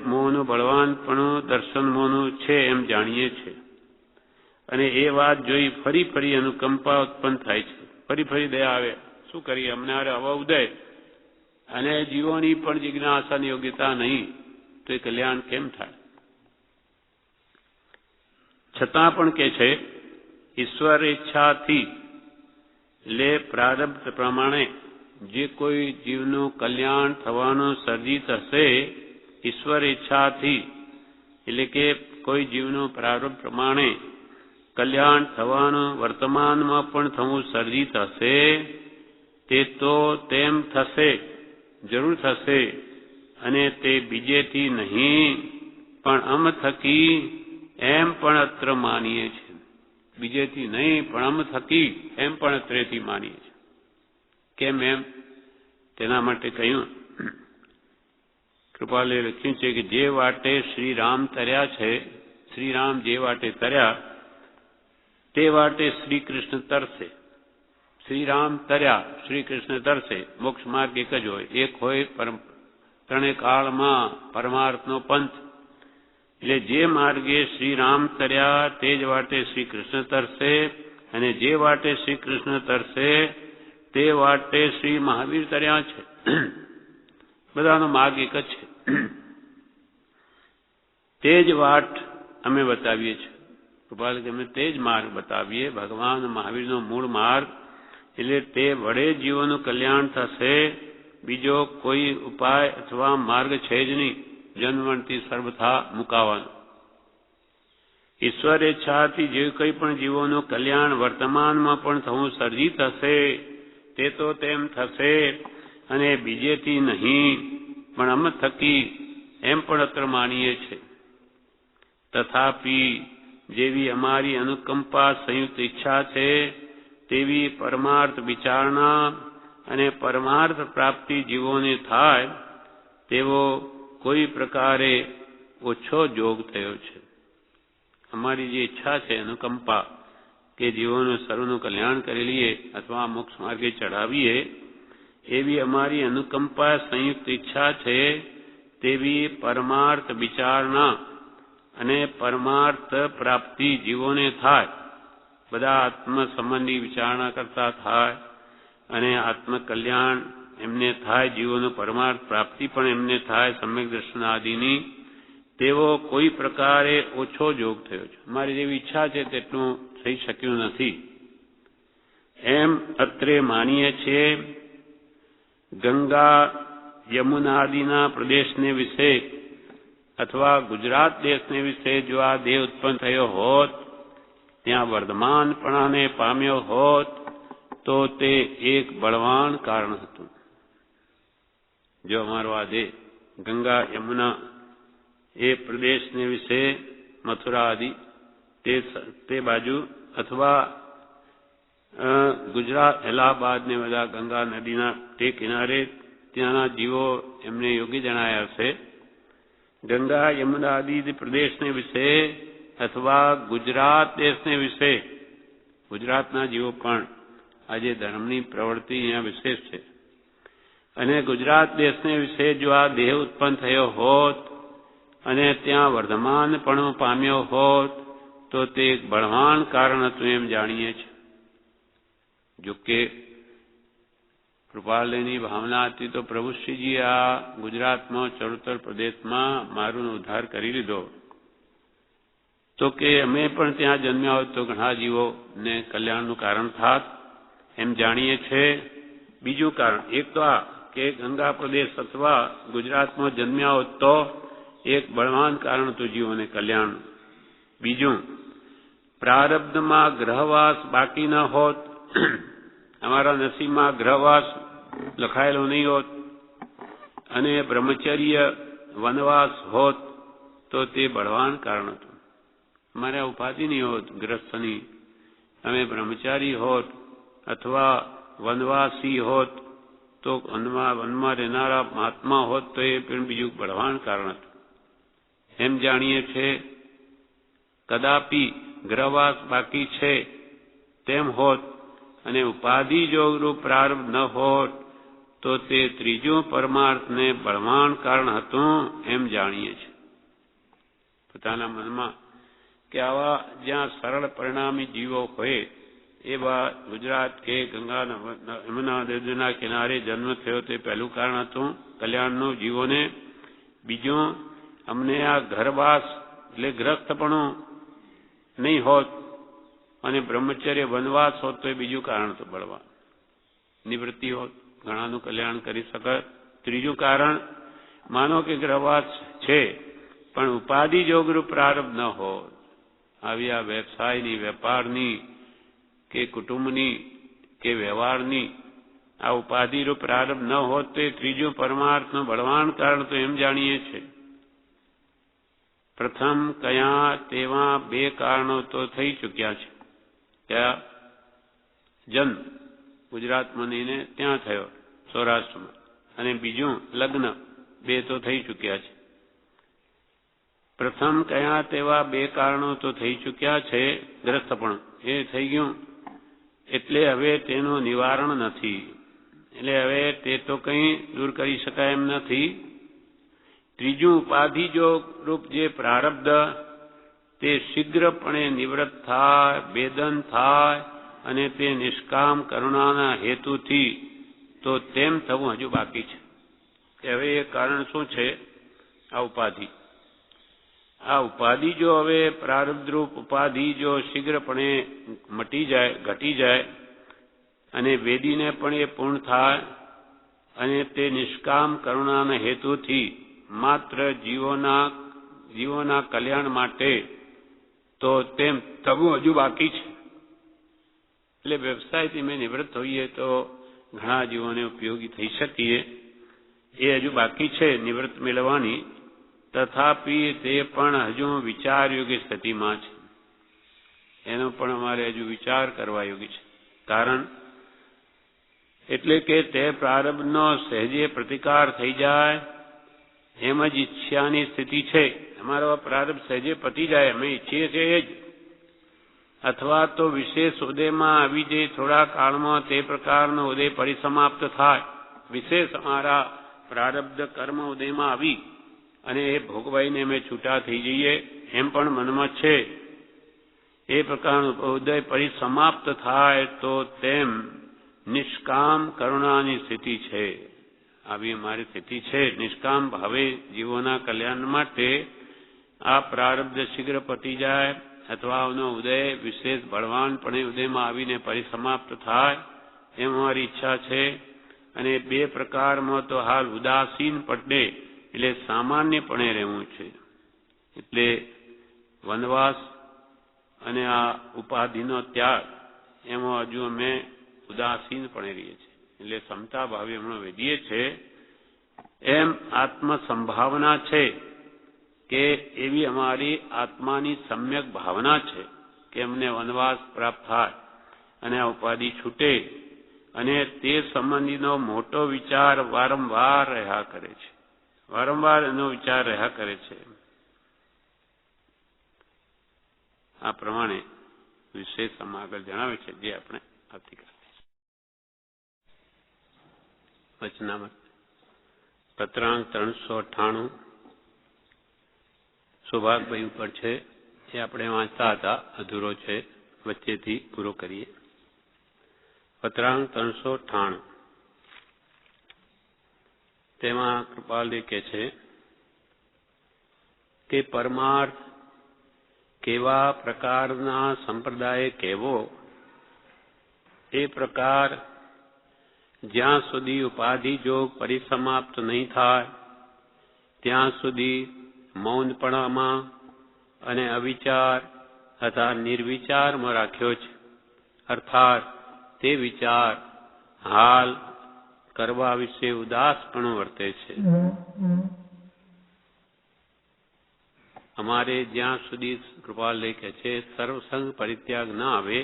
મોહનું બળવાનપણું દર્શન મોહનું છે એમ જાણીએ છે. અને એ વાત જોઈ ફરી ફરી અનુકંપા ઉત્પન્ન થાય છે, ફરી ફરી દયા આવે. શું કરીએ, અમને આવા ઉદય અને જીવોની પણ જિજ્ઞાસાની યોગ્યતા નહીં તો એ કલ્યાણ કેમ થાય? છતાં પણ કે છે ઈશ્વર ઈચ્છાથી એટલે પ્રારબ્ધ પ્રમાણે જે કોઈ જીવનું કલ્યાણ થવાનું સર્જિત હશે ઈશ્વર ઈચ્છાથી, એટલે કે કોઈ જીવનું પ્રારબ્ધ પ્રમાણે કલ્યાણ થવાનું વર્તમાનમાં પણ થવું સર્જિત હશે તે તો તેમ થશે, જરૂર થશે, અને તે બીજેથી નહીં પણ અમ થકી એમ પણ અત્ર માનીએ છીએ. બીજેથી નહીં પણ અમ થકી એમ પણ અત્રેથી માનીએ છીએ. કેમ એમ? તેના માટે કહ્યું, કૃપાલે લખ્યું છે કે જે વાટે શ્રી રામ તર્યા છે, શ્રી રામ જે વાટે તર્યા તે વાટે શ્રી કૃષ્ણ તરશે. શ્રી રામ તર્યા, શ્રી કૃષ્ણ તરશે. મોક્ષ માર્ગ એક જ હોય, એક હોય ત્રણે કાળમાં પરમાર્થનો પંથ. એટલે જે માર્ગે શ્રી રામ તર્યા તે જ વાટે શ્રી કૃષ્ણ તરશે, અને જે વાટે શ્રી કૃષ્ણ તરશે તે વાટે શ્રી મહાવીર તર્યા છે. બધાનો માર્ગ એક જ છે. તે જ વાટ અમે બતાવીએ છીએ. કૃપાલ કે અમે તે જ માર્ગ બતાવીએ, ભગવાન મહાવીરનો મૂળ માર્ગ. એટલે તે વડે જીવોનું કલ્યાણ થશે. બીજો કોઈ ઉપાય અથવા માર્ગ છે જ નહીં જન્મથી સર્વથા મુકાવાનો. ઈશ્વર ઈચ્છાથી જે કંઈ પણ જીવોનું કલ્યાણ વર્તમાનમાં પણ થવું સર્જિત હશે તે તો તેમ થશે, અને બીજેથી નહીં પણ અમ થકી એમ પણ અત્ર માનીએ છીએ. તથાપી જેવી અમારી અનુકંપા સંયુક્ત ઈચ્છા છે તેવી પરમાર્થ વિચારણા અને પરમાર્થ પ્રાપ્તિ જીવોને થાય તેવો કોઈ પ્રકારે ઓછો જોગ થયો છે. અમારી જે ઈચ્છા છે અનુકંપા કે જીવોનું સર્વનું કલ્યાણ કરી લઈએ અથવા મોક્ષ માર્ગે ચડાવીએ, એવી અમારી અનુકંપા સંયુક્ત ઈચ્છા છે તેવી પરમાર્થ વિચારણા અને પરમાર્થ પ્રાપ્તિ જીવોને થાય. બધા આત્મ સંબંધી વિચારણા કરતા થાય અને આત્મકલ્યાણ એમને થાય, જીવોનું પરમાર્થ પ્રાપ્તિ પણ એમને થાય સમ્યક દર્શન આદિની, તેવો કોઈ પ્રકારે ઓછો જોગ થયો છે. અમારી જેવી ઈચ્છા છે તેટલું થઈ શક્યું નથી એમ અત્રે માનીએ છીએ. ગંગા યમુના આદિના પ્રદેશને વિશે અથવા ગુજરાત દેશને વિશે જો આ દેહ ઉત્પન્ન થયો હોત, ત્યાં વર્ધમાનપણાને પામ્યો હોત તો તે એક બળવાન કારણ હતું. જો અમારો આ દેહ ગંગા યમુના એ પ્રદેશને વિશે મથુરા આદિ તે બાજુ અથવા ગુજરાત અલ્હાબાદ ને બધા ગંગા નદીના તે કિનારે ત્યાંના જીવો એમને યોગી જણાયા હશે. ગંગા યમુના આદિ પ્રદેશને વિશે અથવા ગુજરાત દેશને વિશે, ગુજરાતના જીવો પણ આજે ધર્મની પ્રવૃત્તિ અહીંયા વિશેષ છે, અને ગુજરાત દેશને વિશે જો આ દેહ ઉત્પન્ન થયો હોત અને ત્યાં વર્ધમાનપણું પામ્યો હોત તો તે એક બળવાન કારણ હતું એમ જાણીએ છીએ. જોકે કૃપાલયની ભાવના હતી તો પ્રભુશ્રીજી આ ગુજરાતમાં ચરોતર પ્રદેશમાં મારું ઉદ્ધાર કરી લીધો, તો કે અમે પણ ત્યાં જન્મ્યા હોત તો ઘણા જીવોને કલ્યાણનું કારણ થાત એમ જાણીએ છીએ. બીજું કારણ એક તો આ કે ગંગા પ્રદેશ અથવા ગુજરાતમાં જન્મ્યા હોત તો એક બળવાન કારણ હતું જીવોને કલ્યાણ. બીજું, પ્રારબ્ધમાં ગ્રહવાસ બાકી ન હોત, અમારા નસીબમાં ગ્રહવાસ લખાયેલો નહીં હોત અને બ્રહ્મચર્ય વનવાસ હોત તો તે બળવાન કારણ હતું. અમારે ઉપાધિ નહીં હોત ગ્રસ્થની, અમે બ્રહ્મચારી હોત અથવા વનવાસી હોત તો વનમાં રહેનારા મહાત્મા હોત તો એ પણ બીજું બળવાન કારણ હતું એમ જાણીએ છીએ. કદાપી ગ્રહવાસ બાકી છે તેમ હોત અને ઉપાધિ જોગરૂપ પ્રારંભ ન હોત તો તે ત્રીજું પરમાર્થને બળવાન કારણ હતું એમ જાણીએ છીએ. પોતાના મનમાં કે આવા જ્યાં સરળ પરિણામી જીવો હોય એવા ગુજરાત કે ગંગા યમુના નદીના કિનારે જન્મ થયો તે પહેલું કારણ હતું કલ્યાણનું જીવોને. બીજું, અમને આ ઘરવાસ એટલે ગ્રસ્તપણું નહીં હોત અને બ્રહ્મચર્ય વનવાસ હોત તો એ બીજું કારણ હતું બળવાન. નિવૃત્તિ હોત, ઘણાનું કલ્યાણ કરી શકે. ત્રીજું કારણ, માનો કે ગ્રહવાસ છે પણ ઉપાધિ જોગરૂપ પ્રારબ્ધ ન હોય, આવી આ વ્યવસાયની, વેપારની કે કુટુંબની કે વ્યવહારની આ ઉપાધિરૂપ પ્રારબ્ધ ન હોત તે ત્રીજું પરમાર્થનું બળવાન કારણ તો એમ જાણીએ છે. પ્રથમ કયા તેવા બે કારણો તો થઈ ચૂક્યા છે. કયા? જન્મ ગુજરાત મુનિને ત્યાં થયો સૌરાષ્ટ્રમાં, અને બીજું લગ્ન, બે તો થઈ ચૂક્યા છે. પ્રથમ કયા તેવા બે કારણો તો થઈ ચૂક્યા છે. ગ્રસ્તપણું એ થઈ ગયું, એટલે હવે તેનું નિવારણ નથી, એટલે હવે તે તો કંઈ દૂર કરી શકાય એમ નથી. ત્રીજું ઉપાધિ જો રૂપ જે પ્રારબ્ધ તે શીઘ્રપણે નિવૃત્ત થાય, ભેદન થાય અને તે નિષ્કામ કરુણાના હેતુથી તો તેમ થવું હજુ બાકી છે. કે હવે એ કારણ શું છે? આ ઉપાધિ. આ ઉપાધિ જો હવે પ્રારબ્ધરૂપ ઉપાધિ જો શીઘ્રપણે મટી જાય, ઘટી જાય અને વેદીને પણ એ પૂર્ણ થાય અને તે નિષ્કામ કરુણાના હેતુથી માત્ર જીવોના કલ્યાણ માટે તો તેમ થવું હજુ બાકી છે. એટલે વ્યવસાયથી મેં નિવૃત્ત હોઈએ તો ઘણા જીવોને ઉપયોગી થઈ શકીએ, એ હજુ બાકી છે નિવૃત્ત મેળવવાની. તથાપી તે પણ હજુ વિચાર યોગ્ય સ્થિતિમાં છે. એનો પણ અમારે હજુ વિચાર કરવા યોગ્ય છે. કારણ એટલે કે તે પ્રારબ્ધનો સહેજે પ્રતિકાર થઈ જાય એમ જ ઈચ્છાની સ્થિતિ છે. અમારો પ્રારબ્ધ સહેજે પતી જાય અમે ઈચ્છીએ છીએ એ જ, અથવા તો વિશેષ ઉદયમાં આવી જઈ થોડા કાળમાં તે પ્રકારનો ઉદય પરિસમાપ્ત થાય. વિશેષ અમારા પ્રારબ્ધ કર્મ ઉદયમાં આવી અને એ ભોગવાઈને અમે છૂટા થઈ જઈએ એમ પણ મનમાં છે. એ પ્રકારનું ઉદય પરિસમાપ્ત થાય તો તેમ નિષ્કામ કરુણાની સ્થિતિ છે. આવી અમારી સ્થિતિ છે. નિષ્કામ ભાવે જીવોના કલ્યાણ માટે આ પ્રારબ્ધ શીઘ્ર પતી જાય અથવા આવનો ઉદય વિશેષ બળવાનપણે ઉદયમાં આવીને પરિસમાપ્ત થાય એમ અમારી ઈચ્છા છે. અને બે પ્રકારમાં તો હાલ ઉદાસીન પડે એટલે સામાન્યપણે રહેવું છે. એટલે વનવાસ અને આ ઉપાધિનો ત્યાગ એમાં હજુ અમે ઉદાસીનપણે રહીએ છીએ. એટલે ક્ષમતા ભાવે હમણાં વધીએ છે. એમ આત્મ સંભાવના છે કે એવી અમારી આત્માની સમ્યક ભાવના છે કે અમને વનવાસ પ્રાપ્ત થાય અને આ ઉપાધિ છૂટે, અને તે સંબંધીનો મોટો વિચાર વારંવાર રહ્યા કરે છે. વારંવાર એનો વિચાર રહ્યા કરે છે. આ પ્રમાણે વિશેષ આગળ જણાવે છે જે આપણે આવતીકાલે વચનામત પત્રાંક 398 સૌભાગભાઈ ઉપર છે. એ આપણે વાંચતા હતા, અધૂરો છે, વચ્ચેથી પૂરો કરીએ. પત્રાંક 398 તેમાં કૃપાલજી કહે છે કે પરમાર્થ કેવા પ્રકારના સંપ્રદાય કહેવો એ પ્રકાર જ્યાં સુધી ઉપાધિ જોગ પરિસમાપ્ત નહીં થાય ત્યાં સુધી મૌનપણામાં અને અવિચાર તથા નિર્વિચારમાં રાખ્યો છે. અર્થાત તે વિચાર હાલ કરવા વિશે ઉદાસપણું વર્તે છે. અમારે જ્યાં સુધી કૃપાલ લેખે છે સર્વસંગ પરિત્યાગ ન આવે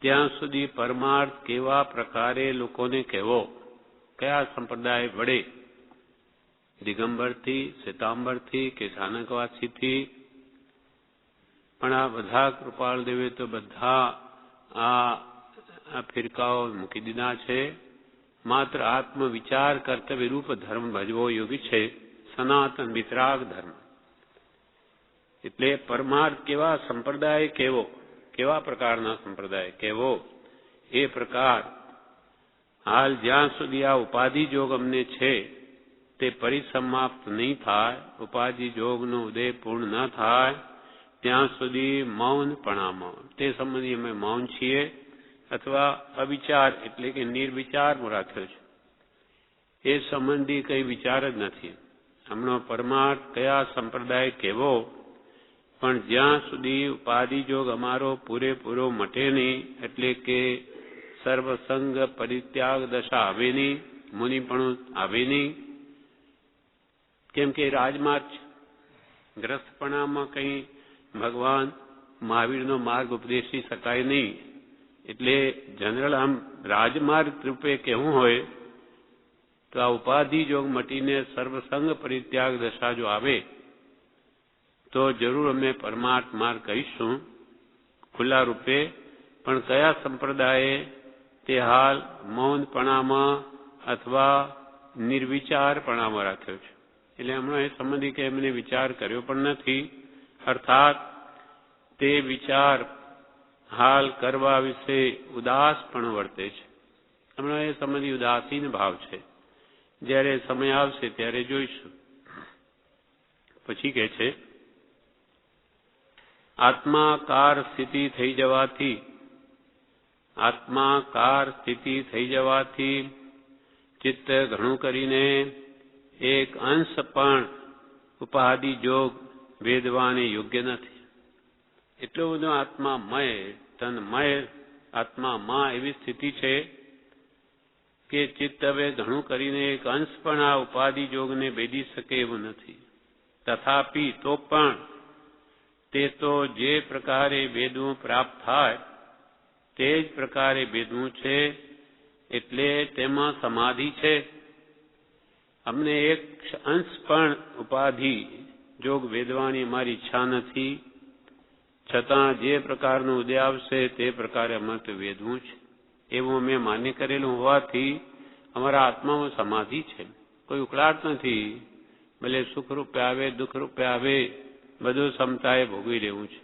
ત્યાં સુધી પરમાર્થ કેવા પ્રકારે લોકોને કહેવો, કયા સંપ્રદાય વડે, દિગંબરથી, શ્વેતાંબરથી કે સ્થાનકવાસીથી, પણ આ બધા કૃપાલ દેવે તો બધા આ ફિરકાઓ મૂકી દીધા છે. માત્ર આત્મવિચાર કર્તવ્ય રૂપ ધર્મ ભજવો યોગી છે, સનાતન વિતરાગ ધર્મ. એટલે પરમાર્થ કેવા સંપ્રદાય કેવો, કેવા પ્રકારના સંપ્રદાય કેવો એ પ્રકાર હાલ જ્યાં સુધી આ ઉપાધિ જોગ અમને છે તે પરિસમાપ્ત નહીં થાય, ઉપાધિ જોગનો ઉદય પૂર્ણ ન થાય ત્યાં સુધી મૌનપણામાં, તે સંબંધી અમે મૌન છીએ અથવા અવિચાર એટલે કે નિર્વિચારમાં રાખ્યો છે. એ સંબંધી કંઈ વિચાર જ નથી. હમણો પરમાર્થ કયા સંપ્રદાય કેવો, પણ જ્યાં સુધી ઉપાધિજોગ અમારો પૂરેપૂરો મટે નહીં, એટલે કે સર્વસંગ પરિત્યાગ દશા આવે નહીં, મુનિપણું આવે નહીં. કેમ કે રાજમાર્ગ છે. ગ્રસ્તપણામાં કંઈ ભગવાન મહાવીરનો માર્ગ ઉપદેશી શકાય નહીં. એટલે જનરલ આમ રાજમાર્ગ રૂપે કહેવું હોય તો આ ઉપાધિ જોગ મટીને સર્વસંગ પરિત્યાગ દશા જો આવે તો જરૂર અમે પરમાર્થ માર્ગ કહીશું ખુલ્લા રૂપે. પણ કયા સંપ્રદાયે તે હાલ મૌનપણામાં અથવા નિર્વિચારપણામાં રાખ્યો છે. એટલે હમણાં એ સંબંધી કે એમને વિચાર કર્યો પણ નથી, અર્થાત તે વિચાર હાલ કરવા વિશે ઉદાસ પણ વર્તે છે. હમણાં એ સંબંધી ઉદાસીન ભાવ છે. જ્યારે સમય આવશે ત્યારે જોઈશું. પછી કે છે આત્માકાર સ્થિતિ થઈ જવાથી ચિત્ત ઘણું કરીને એક અંશ પણ ઉપાધિ જોગ વેદવાને યોગ્ય નથી. એટલો બધો આત્મામય તન્મય આત્મામાં એવી સ્થિતિ છે કે ચિત્ત હવે ઘણું કરીને એક અંશ પણ આ ઉપાધિ જોગને ભેદી શકે એવું નથી. તથાપી તો પણ તે તો જે પ્રકારે વેદવું પ્રાપ્ત થાય તે જ પ્રકારે વેદવું છે, એટલે તેમાં સમાધિ છે. અમને એક અંશ પણ ઉપાધિ જોગ વેદવાની અમારી ઈચ્છા નથી, છતાં જે પ્રકારનું ઉદય આવશે તે પ્રકારે અમારે તો વેદવું છે એવું અમે માન્ય કરેલું હોવાથી અમારા આત્મામાં સમાધિ છે. કોઈ ઉકળાટ નથી. ભલે સુખ રૂપે આવે દુઃખ રૂપે આવે બધું સમતાએ ભોગવી રહેવું છે.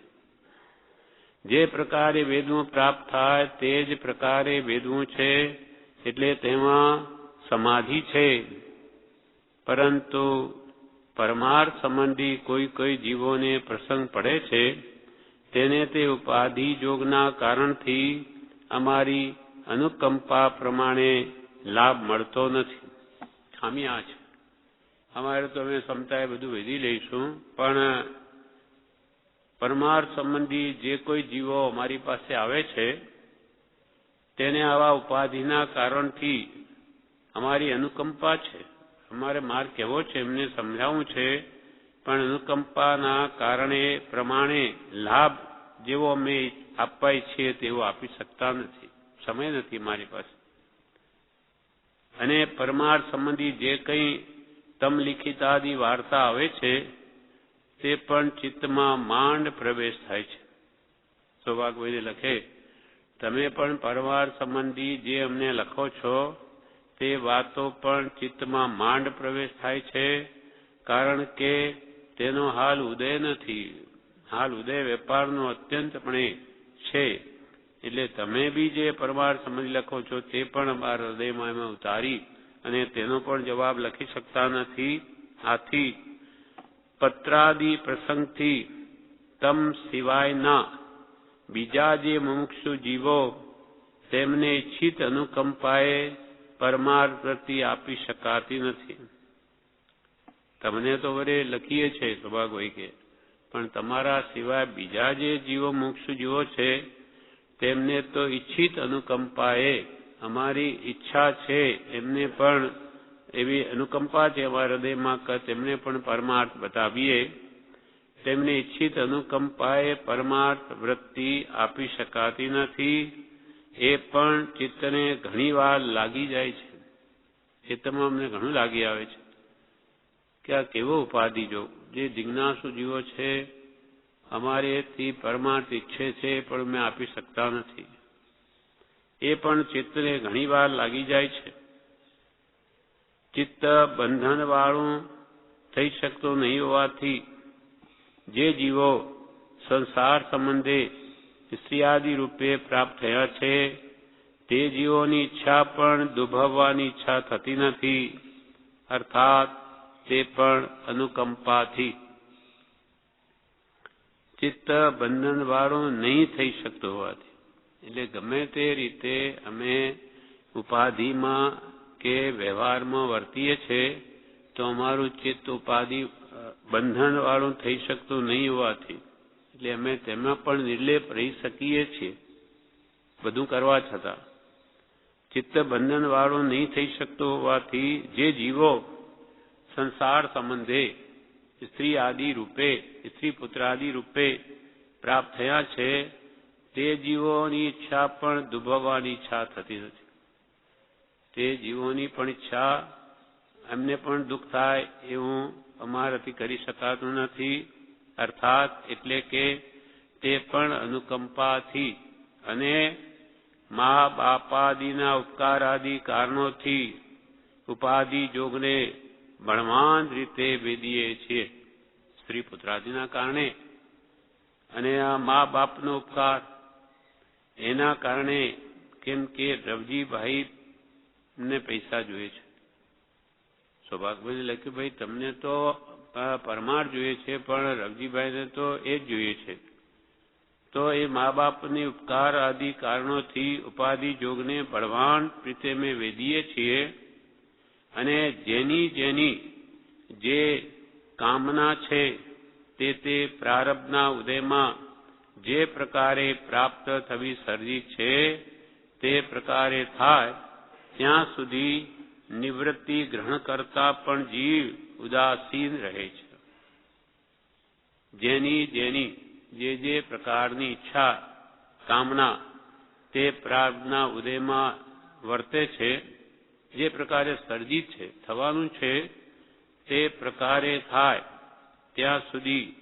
જે પ્રકારે વેદવું પ્રાપ્ત થાય તે જ પ્રકારે વેદવું છે, એટલે તેમાં સમાધિ છે. પરંતુ પરમાર્થ સંબંધી કોઈ જીવોને પ્રસંગ પડે છે તેને તે ઉપાધિ જોગના કારણથી અમારી અનુકંપા પ્રમાણે લાભ મળતો નથી. ખામી આ છે. અમારે તો અમે ક્ષમતાએ બધું વેધી લઈશું, પણ પરમાર્થ સંબંધી જે કોઈ જીવો અમારી પાસે આવે છે તેને આવા ઉપાધિના કારણથી અમારી અનુકંપા છે. અમારે માર્ગ કેવો છે એમને સમજાવવું છે, પણ અનુકંપાના કારણે પ્રમાણે લાભ જેવો અમે આપવા ઈચ્છીએ તેવો આપી શકતા નથી. સમય નથી મારી પાસે. અને પરમાર્થ સંબંધી જે કંઈ તમ લિખિતાદિ વાર્તા આવે છે તે પણ ચિત્તમાં માંડ પ્રવેશ થાય છે. સૌભાગભાઈને લખે તમે પણ પરમાર્થ સંબંધી જે અમને લખો છો તે વાતો પણ ચિત્તમાં માંડ પ્રવેશ થાય છે, કારણ કે તેનો હાલ ઉદય નથી. હાલ ઉદય વેપારનો અત્યંતપણે છે. એટલે તમે બી જે પરમાર્થ સંબંધી લખો છો તે પણ અમારા હૃદયમાં એમાં ઉતારી અને તેનો પણ જવાબ લખી શકતા નથી. આથી પત્રાદિ પ્રસંગથી તમ સિવાયના બીજા જે મુમુક્ષુ જીવો તેમને ઈચ્છિત અનુકંપાએ પરમાર્થ પ્રતિ આપી શકાતી નથી. તમને તો વરે લખીએ છે સૌભાગભાઈ કે, પણ તમારા સિવાય બીજા જે જીવો મુમુક્ષુ જીવો છે તેમને તો ઈચ્છિત અનુકંપાએ અમારી ઈચ્છા છે એમને પણ એવી અનુકંપા છે અમારા હૃદયમાં કે તેમને પણ પરમાર્થ બતાવીએ. તેમને ઈચ્છિત અનુકંપાએ પરમાર્થ વૃત્તિ આપી શકાતી નથી. એ પણ ચિત્તને ઘણી વાર લાગી જાય છે. ચિત્તમાં અમને ઘણું લાગી આવે છે કે આ કેવો ઉપાધિ જો જે જિજ્ઞાસુ જીવો છે અમારેથી પરમાર્થ ઈચ્છે છે પણ અમે આપી શકતા નથી. એ પણ ચિત્તને ઘણી વાર લાગી જાય છે. ચિત્ત બંધનવાળું થઈ શકતું નહીં હોવાથી જે જીવો સંસાર સંબંધે સ્ત્રીયાદિ રૂપે પ્રાપ્ત થયા છે તે જીવોની ઈચ્છા પણ દુભવવાની ઈચ્છા થતી નથી, અર્થાત તે પણ અનુકંપાથી. ચિત્ત બંધનવાળું નહીં થઈ શકતું હોવાથી એટલે ગમે તે રીતે અમે ઉપાધિમાં કે વ્યવહારમાં વર્તીએ છીએ તો અમારું ચિત્ત ઉપાધિ બંધન વાળું થઈ શકતું નહીં હોવાથી એટલે અમે તેમાં પણ નિર્લેપ રહી શકીએ છીએ બધું કરવા છતાં. ચિત્ત બંધન વાળું નહીં થઈ શકતું હોવાથી જે જીવો સંસાર સંબંધે સ્ત્રી આદિ રૂપે સ્ત્રી પુત્ર આદિ રૂપે પ્રાપ્ત થયા છે તે જીવોની ઈચ્છા પણ દુભવવાની ઈચ્છા થતી નથી. તે જીવોની પણ ઈચ્છા એમને પણ દુઃખ થાય એવું અમારાથી કરી શકાતું નથી. અર્થાત એટલે કે તે પણ અનુકંપાથી અને મા બાપાદિના ઉપકાર આદિ કારણોથી ઉપાધિ જોગને બળવાન રીતે વેદીએ છીએ. સ્ત્રી પુત્રાદિના કારણે અને આ મા બાપનો ઉપકાર એના કારણે, કેમ કે રવજીભાઈ ને પૈસા જોઈએ છે. સૌભાગભાઈ લખ્યું, ભાઈ તમને તો પરમાર જોઈએ છે પણ રવજીભાઈને તો એ જ જોઈએ છે. તો એ મા બાપની ઉપકાર આદિ કારણોથી ઉપાધિ જોગને બળવાન રીતે અમે વેદીએ છીએ અને જેની જેની જે કામના છે તે પ્રારબ્ધના ઉદયમાં જે પ્રકારે પ્રાપ્ત થવી સર્જી છે તે પ્રકારે થાય ત્યાં સુધી નિવૃત્તિ ગ્રહણ કરતા પણ જીવ ઉદાસીન રહે છે. જેની જેની જે પ્રકારની ઈચ્છા કામના તે પ્રારબ્ધના ઉદયમાં વર્તે છે, જે પ્રકારે સર્જિત છે થવાનું છે તે પ્રકારે થાય ત્યાં સુધી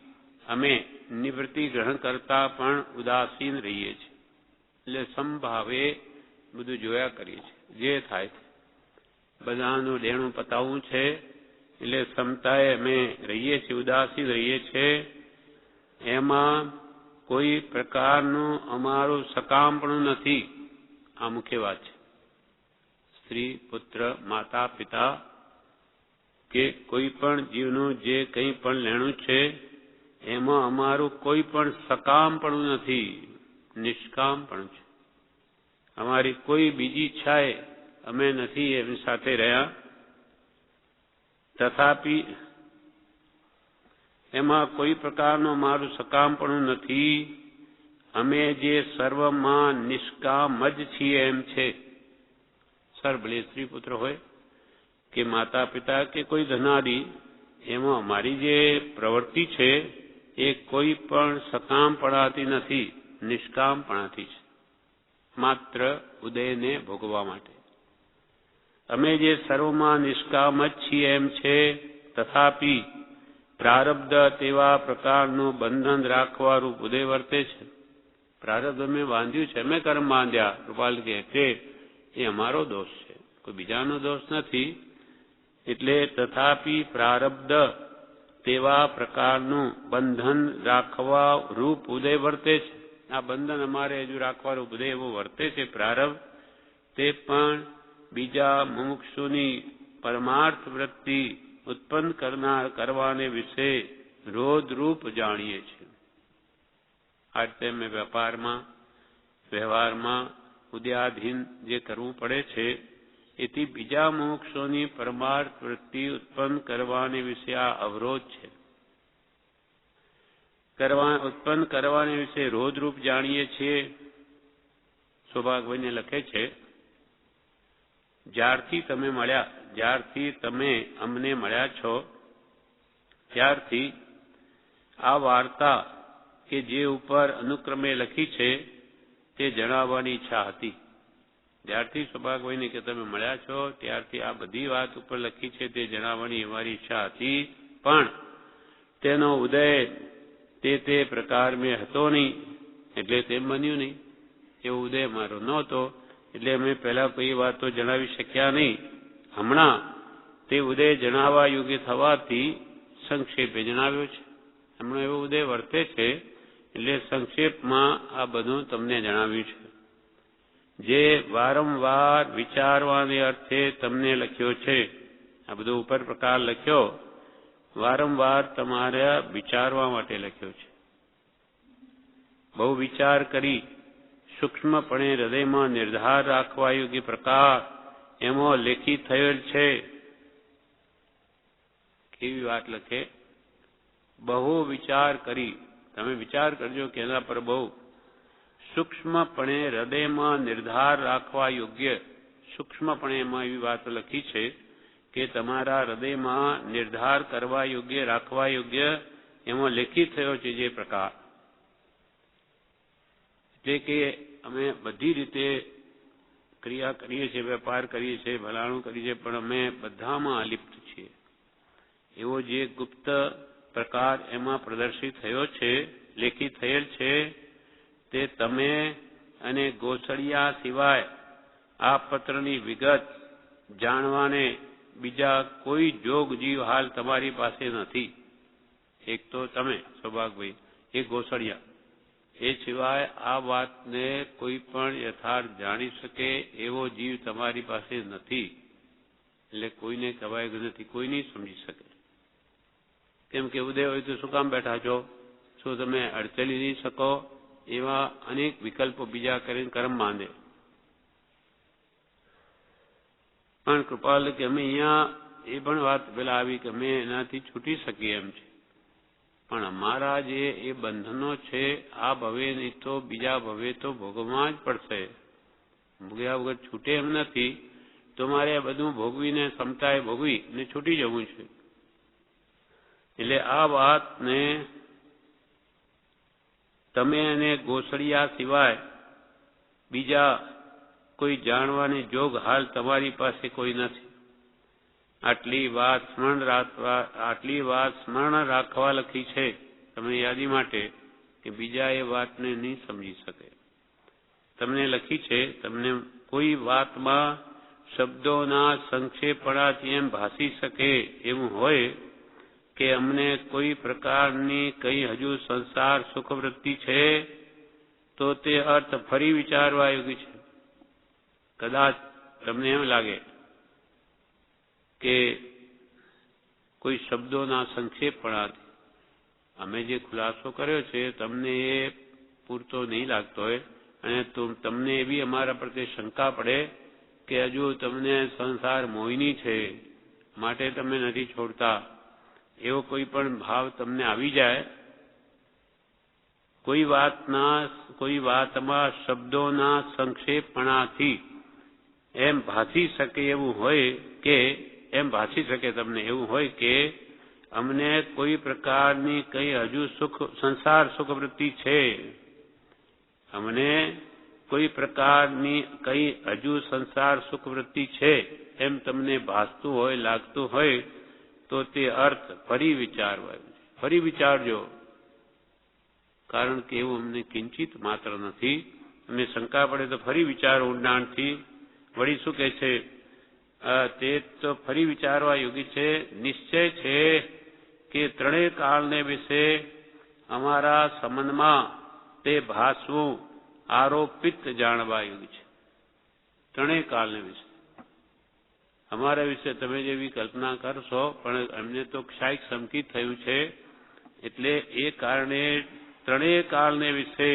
અમે નિવૃત્તિ ગ્રહણ કરતા પણ ઉદાસીન રહીએ છીએ. એટલે સમભાવે બધું જોયા કરીએ છીએ. જે થાય છે બધાનું લેણું પતાવવું છે એટલે ક્ષમતાએ અમે રહીએ છીએ, ઉદાસીન રહીએ છીએ. એમાં કોઈ પ્રકારનું અમારું સકામપણું નથી. આ મુખ્ય વાત છે. સ્ત્રી પુત્ર માતા પિતા કે કોઈ પણ જીવનું જે કંઈ પણ લેણું છે એમાં અમારું કોઈ પણ સકામપણું નથી, નિષ્કામપણું છે. અમારી કોઈ બીજી ઈચ્છાએ અમે નથી એમની સાથે રહ્યા. તથાપી એમાં કોઈ પ્રકારનું અમારું સકામપણું નથી. અમે જે સર્વમાં નિષ્કામ જ છીએ એમ છે. ભલે સ્ત્રી પુત્ર હોય કે માતા પિતા કે કોઈ ધનાદિ, એમાં અમારી જે પ્રવૃત્તિ છે એ કોઈ પણ સકામપણાથી નથી, નિષ્કામપણાથી છે. માત્ર ઉદયને ભોગવવા માટે અમે જે સર્વમાં નિષ્કામ જ છીએ એમ છે. તથાપી પ્રારબ્ધ તેવા પ્રકારનું બંધન રાખવારૂપ ઉદય વર્તે છે. પ્રારબ્ધ અમે બાંધ્યું છે, અમે કર્મ બાંધ્યા. રૂપાલ કહે તે એ અમારો દોષ છે, કોઈ બીજાનો દોષ નથી. એટલે તથાપી પ્રારબ્ધ તેવા પ્રકારનું બંધન રાખવા રૂપ ઉદય વર્તે છે. આ બંધન અમારે હજુ રાખવાનું ઉદય એવો વર્તે છે પ્રારબ્ધ. તે પણ બીજા મુમુક્ષુની પરમાર્થ વૃત્તિ ઉત્પન્ન કરવાને વિશે રોધરૂપ જાણીએ છીએ. આ રીતે અમે વેપારમાં વ્યવહારમાં ઉદ્યાધીન જે કરવું પડે છે એથી બીજા મોક્ષોની પરમાર્થ વૃત્તિ ઉત્પન્ન કરવાને વિશે આ અવરોધ છે. ઉત્પન્ન કરવાને વિશે રોધરૂપ જાણીએ છીએ. સૌભાગભાઈને લખે છે, જ્યારથી તમે મળ્યા, જ્યારથી તમે અમને મળ્યા છો ત્યારથી આ વાર્તા કે જે ઉપર અનુક્રમે લખી છે તે જણાવવાની ઈચ્છા હતી. જ્યારથી સૌભાગભાઈને કે તમે મળ્યા છો ત્યારથી આ બધી વાત ઉપર લખી છે તે જણાવવાની અમારી ઈચ્છા હતી, પણ તેનો ઉદય તે પ્રકાર મેં હતો નહીં એટલે તેમ બન્યું નહીં. એવો ઉદય મારો નહોતો એટલે અમે પહેલા કોઈ વાતો જણાવી શક્યા નહીં. હમણાં તે ઉદય જણાવવા યોગ્ય થવાથી સંક્ષેપે જણાવ્યો છે. હમણાં એવો ઉદય વર્તે છે એટલે સંક્ષેપમાં આ બધું તમને જણાવ્યું છે. જે વારંવાર વિચારવાને અર્થે તમને લખ્યો છે, આ બધો ઉપર પ્રકાર લખ્યો વારંવાર તમારે વિચારવા માટે લખ્યો છે. બહુ વિચાર કરી સૂક્ષ્મપણે હૃદયમાં નિર્ધાર રાખવા યોગ્ય પ્રકાર એમાં લેખિત થયેલ છે. એવી વાત લખે. બહુ વિચાર કરી, તમે વિચાર કરજો કે એના પર બહુ સૂક્ષ્મપણે હૃદયમાં નિર્ધાર રાખવા યોગ્ય, સૂક્ષ્મપણે એમાં એવી વાત લખી છે કે તમારા હૃદયમાં નિર્ધાર કરવા યોગ્ય, રાખવા યોગ્ય એમાં લેખિત થયો છે જે પ્રકાર. એટલે કે અમે બધી રીતે ક્રિયા કરીએ છીએ, વેપાર કરીએ છીએ, ભલાણું કરીએ છીએ, પણ અમે બધામાં અલિપ્ત છીએ. એવો જે ગુપ્ત પ્રકાર એમાં પ્રદર્શિત થયો છે, લેખિત થયેલ છે, તે તમે અને ગોસળિયા સિવાય આ પત્રની વિગત જાણવાને બીજા કોઈ જોગ જીવ હાલ તમારી પાસે નથી. એક તો તમે સૌભાગભાઈ, એક ગોસળિયા, એ સિવાય આ વાતને કોઈ પણ યથાર્થ જાણી શકે એવો જીવ તમારી પાસે નથી. એટલે કોઈને કહેવાય નથી, કોઈ નહીં સમજી શકે. કેમ કે ઉદય હોય તો શું કામ બેઠા છો? શું તમે અડચલી નહીં શકો? એવા અનેક વિકલ્પો બીજા કરીને કર્મ બાંધે. પણ કૃપાલ કે અમે અહીંયા એ પણ વાત પેલા આવી કે અમે એનાથી છૂટી શકીએ એમ છે, પણ અમારા જે એ બંધનો છે આ ભવે નહીં તો બીજા ભવે તો ભોગવવા જ પડશે. ભોગ્યા વગર છૂટે એમ નથી. તો મારે બધું ભોગવીને ક્ષમતાએ ભોગવી ને છૂટી જવું છે. એટલે આ વાતને તમે અને ગોસળિયા સિવાય બીજા કોઈ જાણવાની જોગ હાલ તમારી પાસે કોઈ નથી. આટલી વાત સ્મરણ રાખવા લખી છે તમને યાદી માટે કે બીજા એ વાતને નહીં સમજી શકે. તમને લખી છે, તમને કોઈ વાતમાં શબ્દોના સંક્ષેપણાથી એમ ભાસી શકે એવું હોય કે અમને કોઈ પ્રકારની કઈ હજુ સંસાર સુખવૃત્તિ છે, તો તે અર્થ ફરી વિચારવા યોગ્ય છે. કદાચ તમને એમ લાગે કે કોઈ શબ્દોના સંક્ષેપણાથી અમે જે ખુલાસો કર્યો છે તમને એ પૂરતો નહીં લાગતો હોય અને તમને એવી અમારા પ્રત્યે શંકા પડે કે હજુ તમને સંસાર મોહિની છે માટે તમે નથી છોડતા, એવો કોઈ પણ ભાવ તમને આવી જાય. કોઈ વાતમાં શબ્દોના સંક્ષેપણાથી એમ ભાસી શકે એવું હોય કે તમને એવું હોય કે અમને કોઈ પ્રકારની કઈ હજુ સંસાર સુખવૃત્તિ છે, અમને કોઈ પ્રકારની કઈ હજુ સંસાર સુખવૃત્તિ છે એમ તમને ભાસતું હોય, લાગતું હોય, તો તે અર્થ ફરી વિચારજો. કારણ કે એવું અમને કિંચિત માત્ર નથી. અમને શંકા પડે તો ફરી વિચારો ઊંડાણથી. વળી શું કહે છે? તે તો ફરી વિચારવા યોગ્ય છે. નિશ્ચય છે કે ત્રણેય કાળને વિશે અમારા સંબંધમાં તે ભાસવું આરોપિત જાણવા યોગ્ય છે. ત્રણેય કાળને વિશે અમારા વિશે તમે જેવી કલ્પના કરશો, પણ અમને તો ક્ષાયક સંકિત થયું છે. એટલે એ કારણે ત્રણેય કાળને વિશે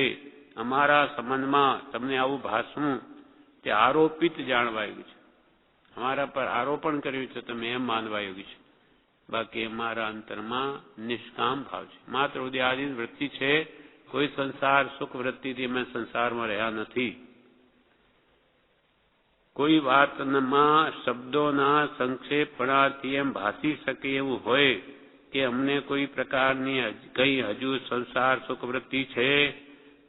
અમારા સંબંધમાં તમને આવું ભાસવું તે આરોપિત જાણવા યોગ્ય છે. અમારા પર આરોપણ કર્યું છે તમે એમ માનવા યોગ્ય છે. બાકી અમારા અંતરમાં નિષ્કામ ભાવ છે. માત્ર ઉદ્યાદિન વૃત્તિ છે. કોઈ સંસાર સુખ વૃત્તિથી અમે સંસારમાં રહ્યા નથી. કોઈ વાતમાં શબ્દોના સંક્ષેપણાથી એમ ભાસી શકે એવું હોય કે અમને કોઈ પ્રકારની કઈ હજુ સંસાર સુખવૃત્તિ છે,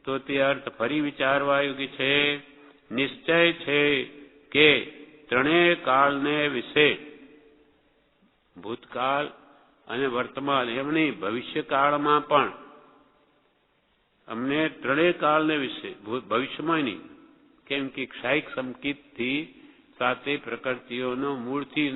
તો તે અર્થ ફરી વિચારવા યોગ્ય છે. નિશ્ચય છે કે ત્રણેય કાળને વિશે, ભૂતકાળ અને વર્તમાન એમ નહીં ભવિષ્યકાળમાં પણ અમને ત્રણેય કાળને વિશે, ભવિષ્યમાં નહીં, કેમ કે ક્ષાયિક સંકિતથી સાથે પ્રકૃતિઓનો મૂળથી